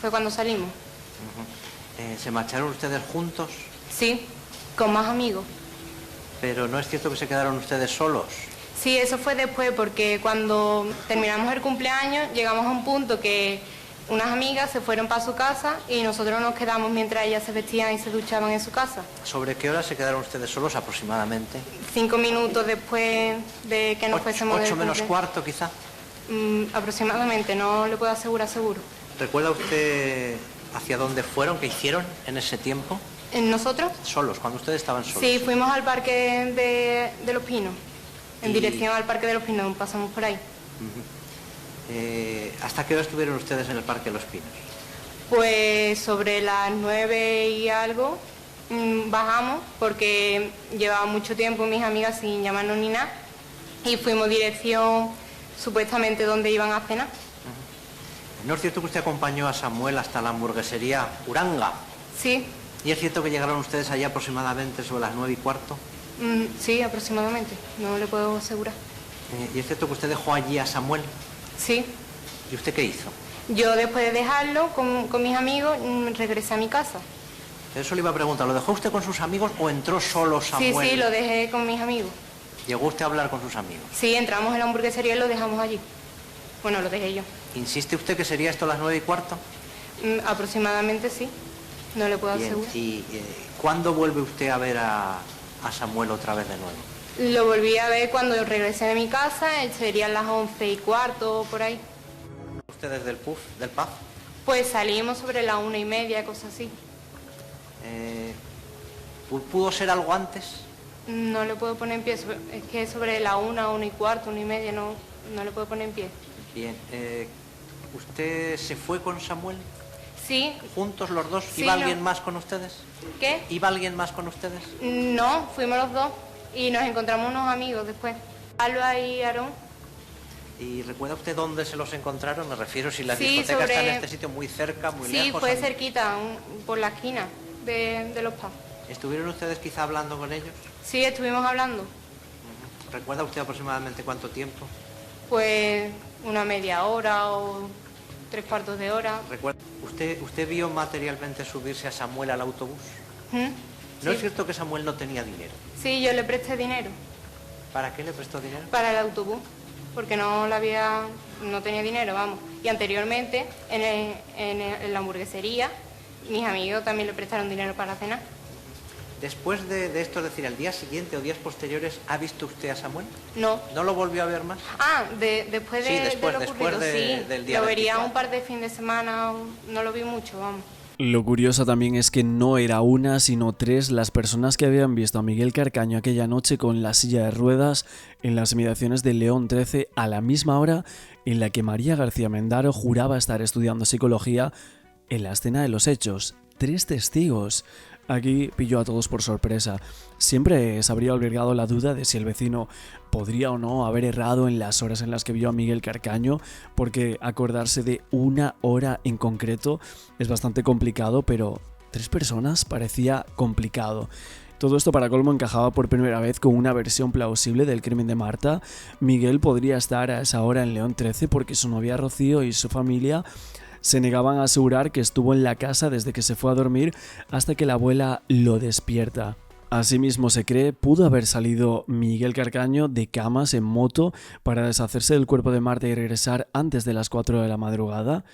fue cuando salimos. ¿Se marcharon ustedes juntos? Sí, con más amigos. Pero ¿no es cierto que se quedaron ustedes solos? Sí, eso fue después, porque cuando terminamos el cumpleaños llegamos a un punto que unas amigas se fueron para su casa y nosotros nos quedamos mientras ellas se vestían y se duchaban en su casa. ¿Sobre qué hora se quedaron ustedes solos aproximadamente? 5 minutos después de que nos fuésemos del 8 menos cumple. cuarto, quizá. Aproximadamente, no le puedo asegurar seguro. ¿Recuerda usted hacia dónde fueron, qué hicieron en ese tiempo? ¿Nosotros? Solos, cuando ustedes estaban solos. Sí, fuimos al parque de Los Pinos, en dirección al parque de Los Pinos, pasamos por ahí. ¿Hasta qué hora estuvieron ustedes en el parque de Los Pinos? Pues sobre las 9 y algo bajamos, porque llevaba mucho tiempo mis amigas sin llamarnos ni nada, y fuimos dirección supuestamente donde iban a cenar. ¿No es cierto que usted acompañó a Samuel hasta la hamburguesería Uranga? Sí. ¿Y es cierto que llegaron ustedes allí aproximadamente sobre las 9:15? Sí, aproximadamente, no le puedo asegurar. ¿Y es cierto que usted dejó allí a Samuel? Sí. ¿Y usted qué hizo? Yo después de dejarlo con mis amigos regresé a mi casa. Eso le iba a preguntar, ¿lo dejó usted con sus amigos o entró solo Samuel? Sí, lo dejé con mis amigos. ¿Llegó usted a hablar con sus amigos? Sí, entramos en la hamburguesería y lo dejamos allí. Bueno, lo dejé yo. ¿Insiste usted que sería esto las 9:15? Aproximadamente sí, no le puedo asegurar. ¿Y cuándo vuelve usted a ver a Samuel otra vez de nuevo? Lo volví a ver cuando regresé de mi casa, serían las 11:15 por ahí. ¿Ustedes del pub? Pues salimos sobre las 1:30, cosas así. ¿Pudo ser algo antes? No le puedo poner en pie, es que sobre la 1:15, 1:30, no le puedo poner en pie. Bien, ¿usted se fue con Samuel? Sí. ¿Juntos los dos? Sí, ¿Iba no. alguien más con ustedes? ¿Qué? ¿Iba alguien más con ustedes? No, fuimos los dos y nos encontramos unos amigos después, Alba y Aarón. ¿Y recuerda usted dónde se los encontraron? Me refiero si la Sí, discoteca está en sobre- este sitio muy cerca, muy lejos. Sí, fue cerquita, por la esquina de los pubs. ¿Estuvieron ustedes quizá hablando con ellos? Sí, estuvimos hablando. ¿Recuerda usted aproximadamente cuánto tiempo? Pues una media hora o 3/4 de hora. ¿Usted vio materialmente subirse a Samuel al autobús? ¿Mm? ¿No Sí. es cierto que Samuel no tenía dinero? Sí, yo le presté dinero ¿Para qué le prestó dinero? para el autobús, porque no tenía dinero, vamos. Y anteriormente, en la hamburguesería, mis amigos también le prestaron dinero para cenar. Después de esto, es decir, al día siguiente o días posteriores, ¿ha visto usted a Samuel? No. ¿No lo volvió a ver más? Después Sí, de después lo ocurrido, sí. del día Lo vería 24. un par de fin de semana, no lo vi mucho, vamos. Lo curioso también es que no era una, sino tres las personas que habían visto a Miguel Carcaño aquella noche con la silla de ruedas en las inmediaciones de León 13 a la misma hora en la que María García Mendaro juraba estar estudiando psicología en la escena de los hechos. 3 testigos. Aquí pilló a todos por sorpresa. Siempre se habría albergado la duda de si el vecino podría o no haber errado en las horas en las que vio a Miguel Carcaño, porque acordarse de una hora en concreto es bastante complicado, pero 3 personas parecía complicado. Todo esto para colmo encajaba por primera vez con una versión plausible del crimen de Marta. Miguel podría estar a esa hora en León 13 porque su novia Rocío y su familia se negaban a asegurar que estuvo en la casa desde que se fue a dormir hasta que la abuela lo despierta. Asimismo se cree pudo haber salido Miguel Carcaño de Camas en moto para deshacerse del cuerpo de Marta y regresar antes de las 4 de la madrugada.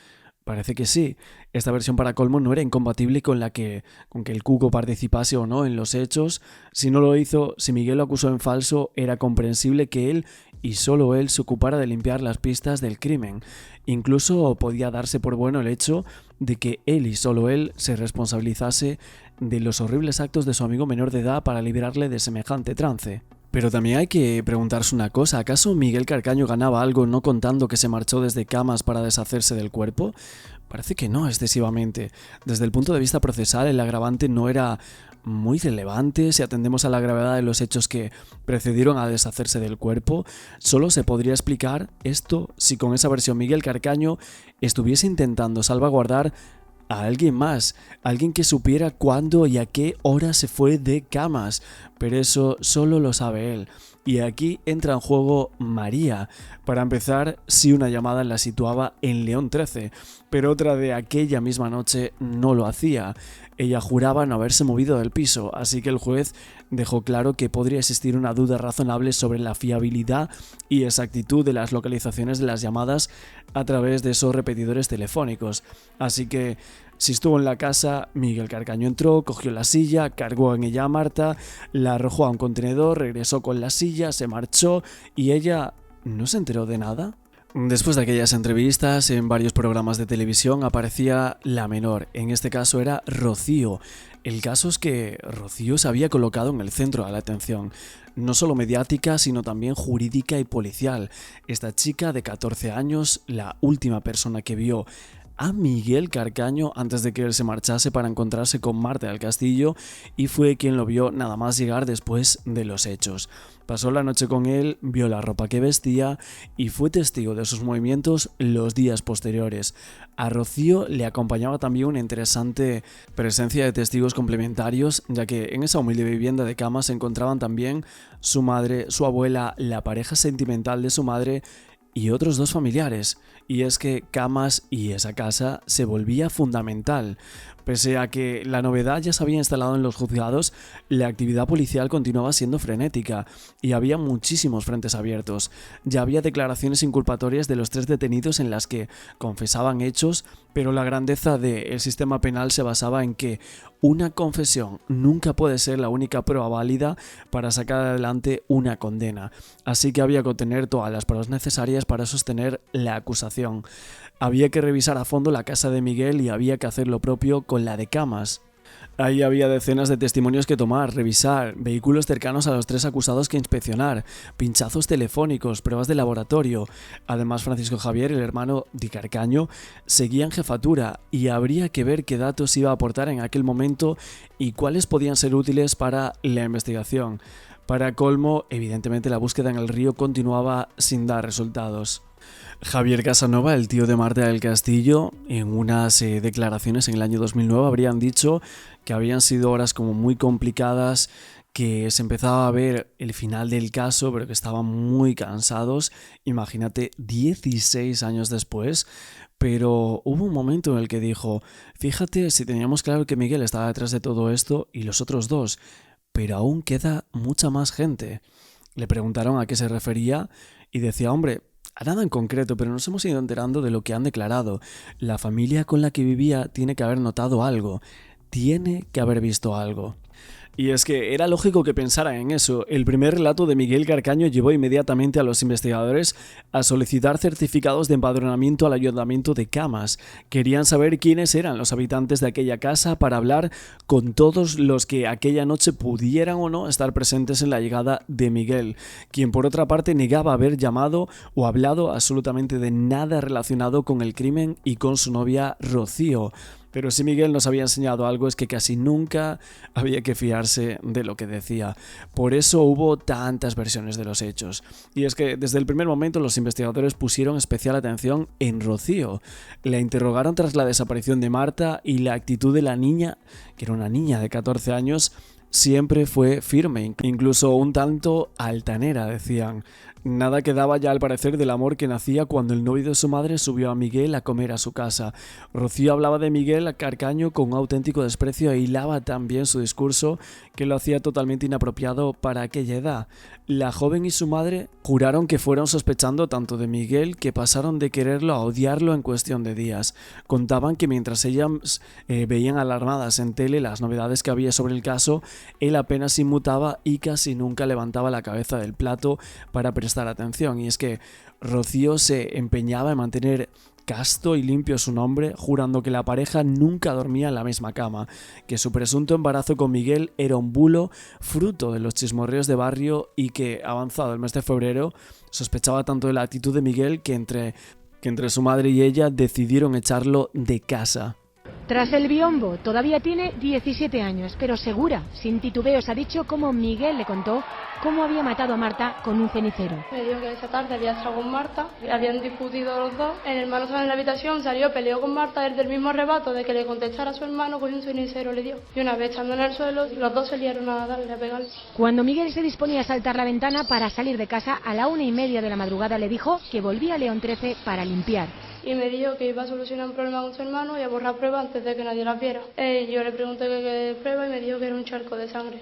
Parece que sí. Esta versión para colmo no era incompatible con que el Cuco participase o no en los hechos. Si no lo hizo, si Miguel lo acusó en falso, era comprensible que él y solo él se ocupara de limpiar las pistas del crimen. Incluso podía darse por bueno el hecho de que él y solo él se responsabilizase de los horribles actos de su amigo menor de edad para librarle de semejante trance. Pero también hay que preguntarse una cosa, ¿acaso Miguel Carcaño ganaba algo no contando que se marchó desde Camas para deshacerse del cuerpo? Parece que no excesivamente. Desde el punto de vista procesal, el agravante no era muy relevante si atendemos a la gravedad de los hechos que precedieron a deshacerse del cuerpo. Solo se podría explicar esto si con esa versión Miguel Carcaño estuviese intentando salvaguardar a alguien más, alguien que supiera cuándo y a qué hora se fue de Camas, pero eso solo lo sabe él. Y aquí entra en juego María. Para empezar, sí, una llamada la situaba en León 13, pero otra de aquella misma noche no lo hacía. Ella juraba no haberse movido del piso, así que el juez dejó claro que podría existir una duda razonable sobre la fiabilidad y exactitud de las localizaciones de las llamadas a través de esos repetidores telefónicos. Así que, si estuvo en la casa, Miguel Carcaño entró, cogió la silla, cargó en ella a Marta, la arrojó a un contenedor, regresó con la silla, se marchó y ella no se enteró de nada. Después de aquellas entrevistas en varios programas de televisión aparecía la menor, en este caso era Rocío. El caso es que Rocío se había colocado en el centro de la atención, no solo mediática sino también jurídica y policial. Esta chica de 14 años, la última persona que vio a Miguel Carcaño antes de que él se marchase para encontrarse con Marta del Castillo, y fue quien lo vio nada más llegar después de los hechos. Pasó la noche con él, vio la ropa que vestía y fue testigo de sus movimientos los días posteriores. A Rocío le acompañaba también una interesante presencia de testigos complementarios, ya que en esa humilde vivienda de Camas se encontraban también su madre, su abuela, la pareja sentimental de su madre y otros dos familiares. Y es que Camas y esa casa se volvía fundamental. Pese a que la novedad ya se había instalado en los juzgados, la actividad policial continuaba siendo frenética y había muchísimos frentes abiertos. Ya había declaraciones inculpatorias de los 3 detenidos en las que confesaban hechos, pero la grandeza del sistema penal se basaba en que una confesión nunca puede ser la única prueba válida para sacar adelante una condena. Así que había que obtener todas las pruebas necesarias para sostener la acusación. Había que revisar a fondo la casa de Miguel y había que hacer lo propio con la de Camas. Ahí había decenas de testimonios que tomar, revisar, vehículos cercanos a los 3 acusados que inspeccionar, pinchazos telefónicos, pruebas de laboratorio. Además, Francisco Javier, el hermano de Carcaño, seguía en jefatura y habría que ver qué datos iba a aportar en aquel momento y cuáles podían ser útiles para la investigación. Para colmo, evidentemente la búsqueda en el río continuaba sin dar resultados. Javier Casanova, el tío de Marta del Castillo, en unas declaraciones en el año 2009 habrían dicho que habían sido horas como muy complicadas, que se empezaba a ver el final del caso, pero que estaban muy cansados. Imagínate, 16 años después. Pero hubo un momento en el que dijo: fíjate, si teníamos claro que Miguel estaba detrás de todo esto y los otros 2, pero aún queda mucha más gente. Le preguntaron a qué se refería y decía: hombre, a nada en concreto, pero nos hemos ido enterando de lo que han declarado. La familia con la que vivía tiene que haber notado algo, tiene que haber visto algo. Y es que era lógico que pensaran en eso. El primer relato de Miguel Carcaño llevó inmediatamente a los investigadores a solicitar certificados de empadronamiento al ayuntamiento de Camas. Querían saber quiénes eran los habitantes de aquella casa para hablar con todos los que aquella noche pudieran o no estar presentes en la llegada de Miguel, quien por otra parte negaba haber llamado o hablado absolutamente de nada relacionado con el crimen y con su novia Rocío. Pero si Miguel nos había enseñado algo es que casi nunca había que fiarse de lo que decía. Por eso hubo tantas versiones de los hechos. Y es que desde el primer momento los investigadores pusieron especial atención en Rocío. La interrogaron tras la desaparición de Marta y la actitud de la niña, que era una niña de 14 años, siempre fue firme, incluso un tanto altanera, decían. Nada quedaba ya al parecer del amor que nacía cuando el novio de su madre subió a Miguel a comer a su casa. Rocío hablaba de Miguel Carcaño con un auténtico desprecio e hilaba tan bien su discurso que lo hacía totalmente inapropiado para aquella edad. La joven y su madre juraron que fueron sospechando tanto de Miguel que pasaron de quererlo a odiarlo en cuestión de días. Contaban que mientras ellas veían alarmadas en tele las novedades que había sobre el caso, él apenas inmutaba y casi nunca levantaba la cabeza del plato para prestar atención. Y es que Rocío se empeñaba en mantener casto y limpio su nombre, jurando que la pareja nunca dormía en la misma cama, que su presunto embarazo con Miguel era un bulo fruto de los chismorreos de barrio y que, avanzado el mes de febrero, sospechaba tanto de la actitud de Miguel que entre su madre y ella decidieron echarlo de casa. Tras el biombo, todavía tiene 17 años, pero segura, sin titubeos, ha dicho cómo Miguel le contó cómo había matado a Marta con un cenicero. Me dijo que esa tarde había estado con Marta, habían discutido los dos. El hermano estaba en la habitación, salió, peleó con Marta, desde el mismo arrebato de que le contestara a su hermano, cogió un cenicero, le dio. Y una vez estando en el suelo, los dos se liaron a darle, a pegarle. Cuando Miguel se disponía a saltar la ventana para salir de casa, a la 1:30 de la madrugada le dijo que volvía a León 13 para limpiar. Y me dijo que iba a solucionar un problema con su hermano y a borrar pruebas antes de que nadie las viera. Yo le pregunté qué prueba y me dijo que era un charco de sangre.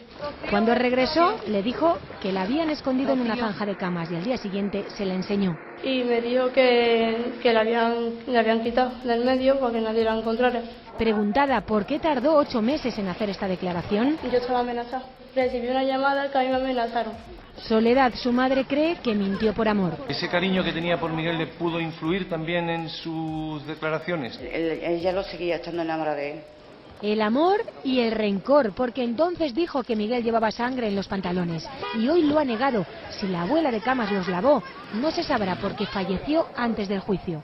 Cuando regresó, le dijo que la habían escondido en una zanja de camas y al día siguiente se la enseñó. Y me dijo que la habían quitado del medio para que nadie la encontrara. Preguntada por qué tardó 8 meses en hacer esta declaración, yo estaba amenazada. Recibí una llamada que a mí me amenazaron. Soledad, su madre, cree que mintió por amor. ¿Ese cariño que tenía por Miguel le pudo influir también en sus declaraciones? Ella lo seguía estando enamorada de él. El amor y el rencor, porque entonces dijo que Miguel llevaba sangre en los pantalones y hoy lo ha negado. Si la abuela de Camas los lavó, no se sabrá porque falleció antes del juicio.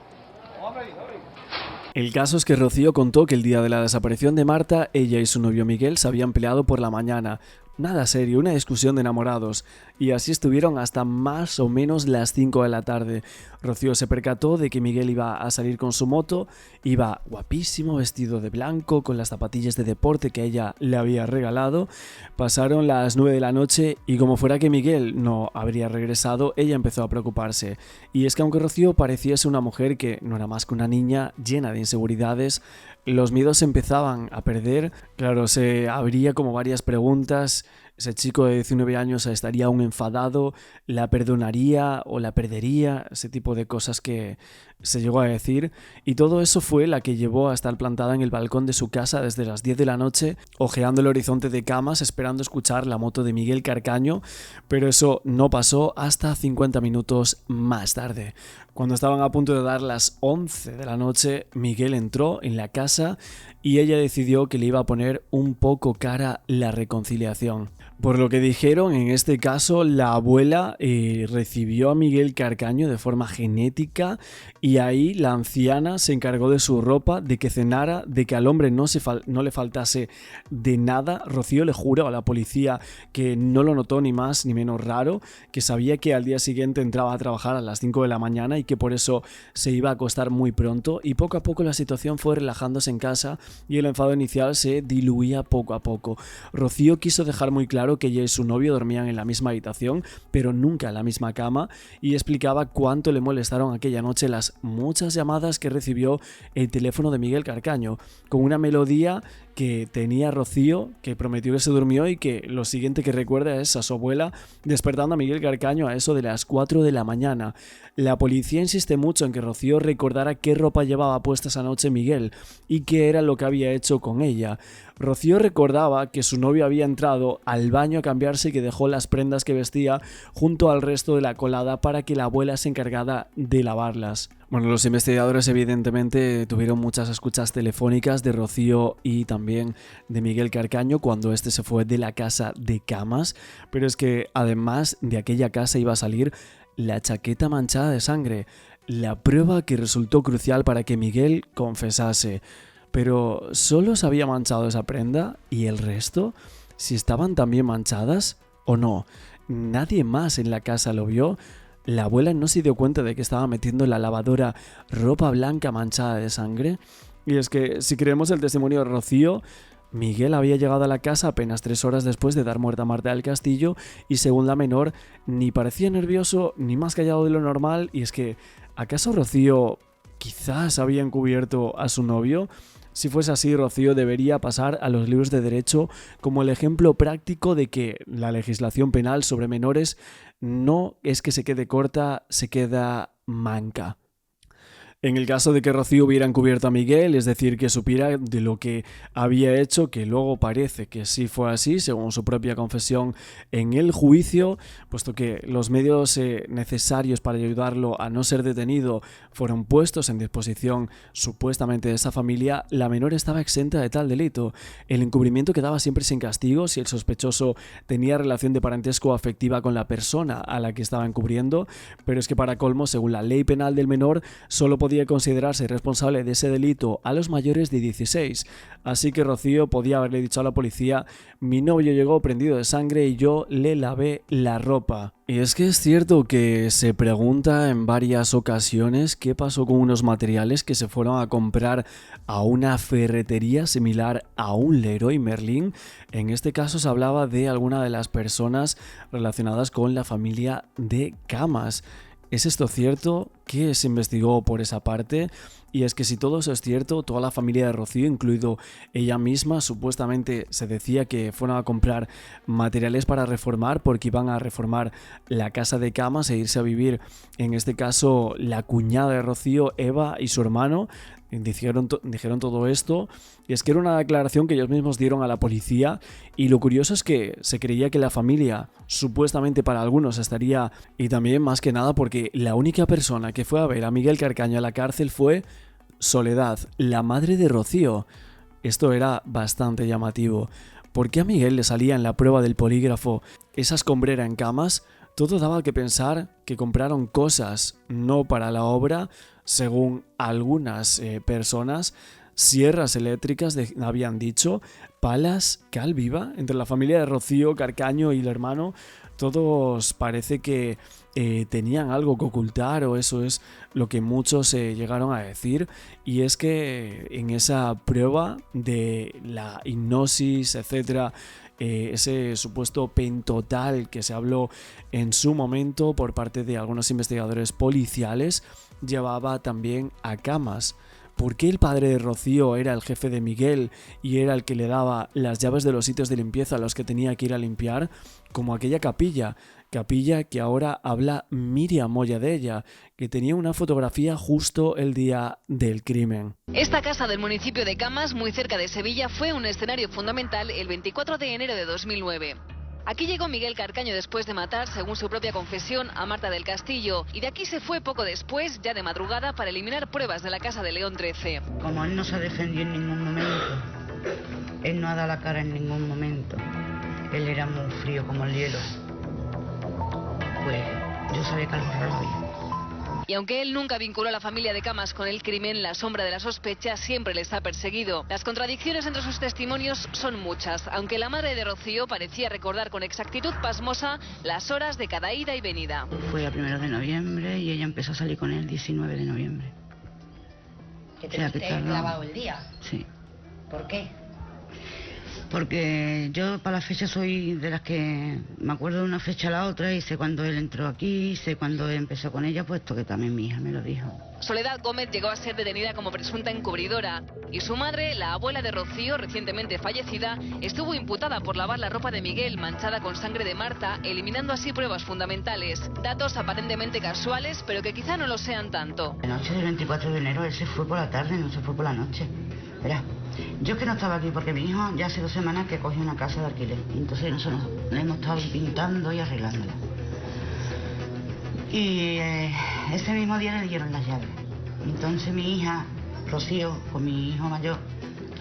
El caso es que Rocío contó que el día de la desaparición de Marta, ella y su novio Miguel se habían peleado por la mañana. Nada serio, una discusión de enamorados. Y así estuvieron hasta más o menos las 5 de la tarde. Rocío se percató de que Miguel iba a salir con su moto, iba guapísimo, vestido de blanco, con las zapatillas de deporte que ella le había regalado. Pasaron las 9 de la noche y como fuera que Miguel no habría regresado, ella empezó a preocuparse. Y es que aunque Rocío pareciese una mujer que no era más que una niña llena de inseguridades, los miedos se empezaban a perder. Claro, se abría como varias preguntas. Ese chico de 19 años estaría aún enfadado, la perdonaría o la perdería, ese tipo de cosas que se llegó a decir. Y todo eso fue la que llevó a estar plantada en el balcón de su casa desde las 10 de la noche, ojeando el horizonte de Camas, esperando escuchar la moto de Miguel Carcaño, pero eso no pasó hasta 50 minutos más tarde. Cuando estaban a punto de dar las 11 de la noche, Miguel entró en la casa y ella decidió que le iba a poner un poco cara la reconciliación. Por lo que dijeron, en este caso, la abuela recibió a Miguel Carcaño de forma genética y ahí la anciana se encargó de su ropa, de que cenara, de que al hombre no le faltase de nada. Rocío le juró a la policía que no lo notó ni más ni menos raro, que sabía que al día siguiente entraba a trabajar a las 5 de la mañana y que por eso se iba a acostar muy pronto, y poco a poco la situación fue relajándose en casa y el enfado inicial se diluía poco a poco. Rocío quiso dejar muy claro que ella y su novio dormían en la misma habitación, pero nunca en la misma cama, y explicaba cuánto le molestaron aquella noche las muchas llamadas que recibió el teléfono de Miguel Carcaño, con una melodía que tenía Rocío, que prometió que se durmió y que lo siguiente que recuerda es a su abuela despertando a Miguel Carcaño a eso de las 4 de la mañana. La policía insiste mucho en que Rocío recordara qué ropa llevaba puesta esa noche Miguel y qué era lo que había hecho con ella. Rocío recordaba que su novio había entrado al baño a cambiarse y que dejó las prendas que vestía junto al resto de la colada para que la abuela se encargara de lavarlas. Bueno, los investigadores evidentemente tuvieron muchas escuchas telefónicas de Rocío y también de Miguel Carcaño cuando este se fue de la casa de Camas, pero es que además de aquella casa iba a salir la chaqueta manchada de sangre, la prueba que resultó crucial para que Miguel confesase. Pero ¿solo se había manchado esa prenda y el resto? ¿Si estaban también manchadas o no? Nadie más en la casa lo vio. La abuela no se dio cuenta de que estaba metiendo en la lavadora ropa blanca manchada de sangre. Y es que, si creemos el testimonio de Rocío, Miguel había llegado a la casa apenas 3 horas después de dar muerta a Marta del Castillo y según la menor, ni parecía nervioso ni más callado de lo normal. Y es que, ¿acaso Rocío quizás había encubierto a su novio? Si fuese así, Rocío debería pasar a los libros de derecho como el ejemplo práctico de que la legislación penal sobre menores no es que se quede corta, se queda manca. En el caso de que Rocío hubiera encubierto a Miguel, es decir, que supiera de lo que había hecho, que luego parece que sí fue así, según su propia confesión en el juicio, puesto que los medios necesarios para ayudarlo a no ser detenido fueron puestos en disposición supuestamente de esa familia, la menor estaba exenta de tal delito. El encubrimiento quedaba siempre sin castigo si el sospechoso tenía relación de parentesco afectiva con la persona a la que estaba encubriendo, pero es que para colmo, según la ley penal del menor, solo podía considerarse responsable de ese delito a los mayores de 16. Así que Rocío podía haberle dicho a la policía: mi novio llegó prendido de sangre y yo le lavé la ropa. Y es que es cierto que se pregunta en varias ocasiones qué pasó con unos materiales que se fueron a comprar a una ferretería similar a un Leroy Merlin. En este caso se hablaba de alguna de las personas relacionadas con la familia de Camas. ¿Es esto cierto? ¿Qué se investigó por esa parte? Y es que si todo eso es cierto, toda la familia de Rocío, incluido ella misma, supuestamente se decía que fueron a comprar materiales para reformar, porque iban a reformar la casa de Camas e irse a vivir, en este caso, la cuñada de Rocío, Eva, y su hermano. Dijeron todo esto, y es que era una declaración que ellos mismos dieron a la policía, y lo curioso es que se creía que la familia supuestamente para algunos estaría, y también más que nada porque la única persona que fue a ver a Miguel Carcaño a la cárcel fue Soledad, la madre de Rocío. Esto era bastante llamativo. ¿Por qué a Miguel le salía en la prueba del polígrafo esa escombrera en Camas? Todo daba que pensar que compraron cosas no para la obra, según algunas personas, sierras eléctricas, habían dicho, palas, cal viva. Entre la familia de Rocío, Carcaño y el hermano, todos parece que tenían algo que ocultar, o eso es lo que muchos llegaron a decir. Y es que en esa prueba de la hipnosis, etcétera, ese supuesto pentotal que se habló en su momento por parte de algunos investigadores policiales, llevaba también a Camas. ¿Por qué el padre de Rocío era el jefe de Miguel y era el que le daba las llaves de los sitios de limpieza a los que tenía que ir a limpiar? Como aquella capilla que ahora habla Miriam Moya de ella, que tenía una fotografía justo el día del crimen. Esta casa del municipio de Camas, muy cerca de Sevilla, fue un escenario fundamental el 24 de enero de 2009. Aquí llegó Miguel Carcaño después de matar, según su propia confesión, a Marta del Castillo, y de aquí se fue poco después, ya de madrugada, para eliminar pruebas de la casa de León 13. Como él no se defendió en ningún momento, él no ha dado la cara en ningún momento, él era muy frío como el hielo, pues yo sabía que algo raro había. Y aunque él nunca vinculó a la familia de Camas con el crimen, la sombra de la sospecha siempre les ha perseguido. Las contradicciones entre sus testimonios son muchas, aunque la madre de Rocío parecía recordar con exactitud pasmosa las horas de cada ida y venida. Fue a 1 de noviembre y ella empezó a salir con él el 19 de noviembre. ¿Que te fuiste clavado el día? Sí. ¿Por qué? Porque yo para la fecha soy de las que me acuerdo de una fecha a la otra, y sé cuando él entró aquí, sé cuando él empezó con ella, puesto que también mi hija me lo dijo. Soledad Gómez llegó a ser detenida como presunta encubridora, y su madre, la abuela de Rocío, recientemente fallecida, estuvo imputada por lavar la ropa de Miguel manchada con sangre de Marta, eliminando así pruebas fundamentales. Datos aparentemente casuales, pero que quizá no lo sean tanto. La noche del 24 de enero él se fue por la tarde, no se fue por la noche. Verá, yo es que no estaba aquí porque mi hijo ya hace 2 semanas que cogió una casa de alquiler, y entonces nosotros le hemos estado pintando y arreglándola. Y ese mismo día le dieron las llaves. Entonces mi hija, Rocío, con mi hijo mayor,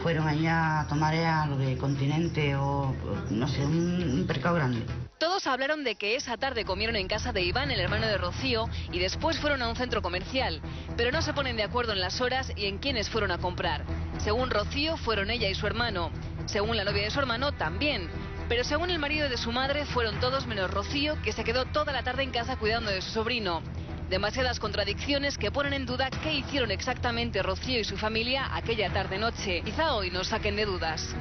fueron allá a tomar algo de Continente o no sé, un mercado grande. Todos hablaron de que esa tarde comieron en casa de Iván, el hermano de Rocío, y después fueron a un centro comercial, pero no se ponen de acuerdo en las horas y en quiénes fueron a comprar. Según Rocío, fueron ella y su hermano. Según la novia de su hermano, también. Pero según el marido de su madre, fueron todos menos Rocío, que se quedó toda la tarde en casa cuidando de su sobrino. Demasiadas contradicciones que ponen en duda qué hicieron exactamente Rocío y su familia aquella tarde-noche. Quizá hoy nos saquen de dudas.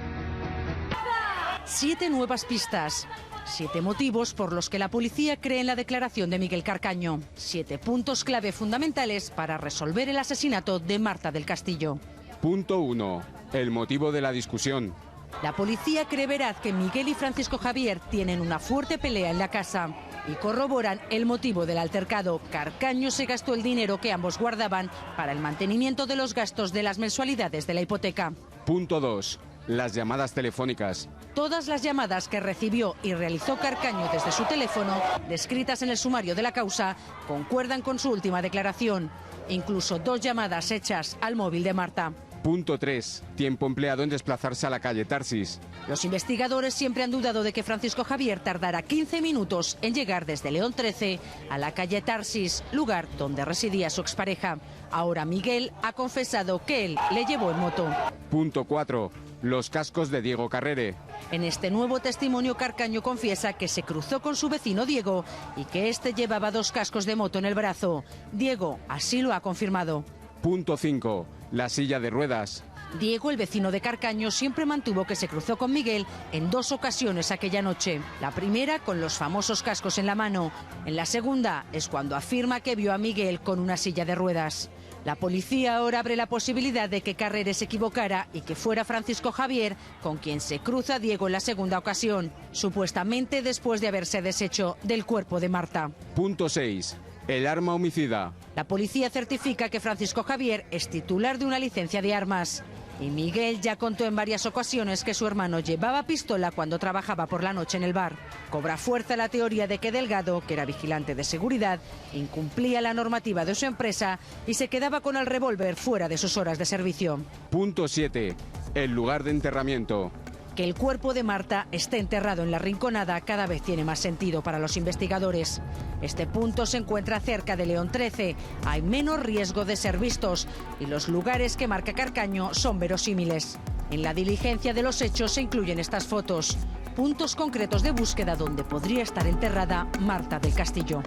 7 nuevas pistas. 7 motivos por los que la policía cree en la declaración de Miguel Carcaño. 7 puntos clave fundamentales para resolver el asesinato de Marta del Castillo. Punto 1. El motivo de la discusión. La policía cree veraz que Miguel y Francisco Javier tienen una fuerte pelea en la casa y corroboran el motivo del altercado. Carcaño se gastó el dinero que ambos guardaban para el mantenimiento de los gastos de las mensualidades de la hipoteca. Punto 2. Las llamadas telefónicas. Todas las llamadas que recibió y realizó Carcaño desde su teléfono, descritas en el sumario de la causa, concuerdan con su última declaración. Incluso 2 llamadas hechas al móvil de Marta. Punto 3. Tiempo empleado en desplazarse a la calle Tarsis. Los investigadores siempre han dudado de que Francisco Javier tardara 15 minutos en llegar desde León 13 a la calle Tarsis, lugar donde residía su expareja. Ahora Miguel ha confesado que él le llevó en moto. Punto 4. Los cascos de Diego Carrere. En este nuevo testimonio, Carcaño confiesa que se cruzó con su vecino Diego y que este llevaba 2 cascos de moto en el brazo. Diego así lo ha confirmado. Punto 5. La silla de ruedas. Diego, el vecino de Carcaño, siempre mantuvo que se cruzó con Miguel en 2 ocasiones aquella noche. La primera con los famosos cascos en la mano. En la segunda es cuando afirma que vio a Miguel con una silla de ruedas. La policía ahora abre la posibilidad de que Carrere se equivocara y que fuera Francisco Javier con quien se cruza Diego en la segunda ocasión, supuestamente después de haberse deshecho del cuerpo de Marta. Punto 6. El arma homicida. La policía certifica que Francisco Javier es titular de una licencia de armas. Y Miguel ya contó en varias ocasiones que su hermano llevaba pistola cuando trabajaba por la noche en el bar. Cobra fuerza la teoría de que Delgado, que era vigilante de seguridad, incumplía la normativa de su empresa y se quedaba con el revólver fuera de sus horas de servicio. Punto 7. El lugar de enterramiento. Que el cuerpo de Marta esté enterrado en la Rinconada cada vez tiene más sentido para los investigadores. Este punto se encuentra cerca de León 13, hay menos riesgo de ser vistos y los lugares que marca Carcaño son verosímiles. En la diligencia de los hechos se incluyen estas fotos, puntos concretos de búsqueda donde podría estar enterrada Marta del Castillo.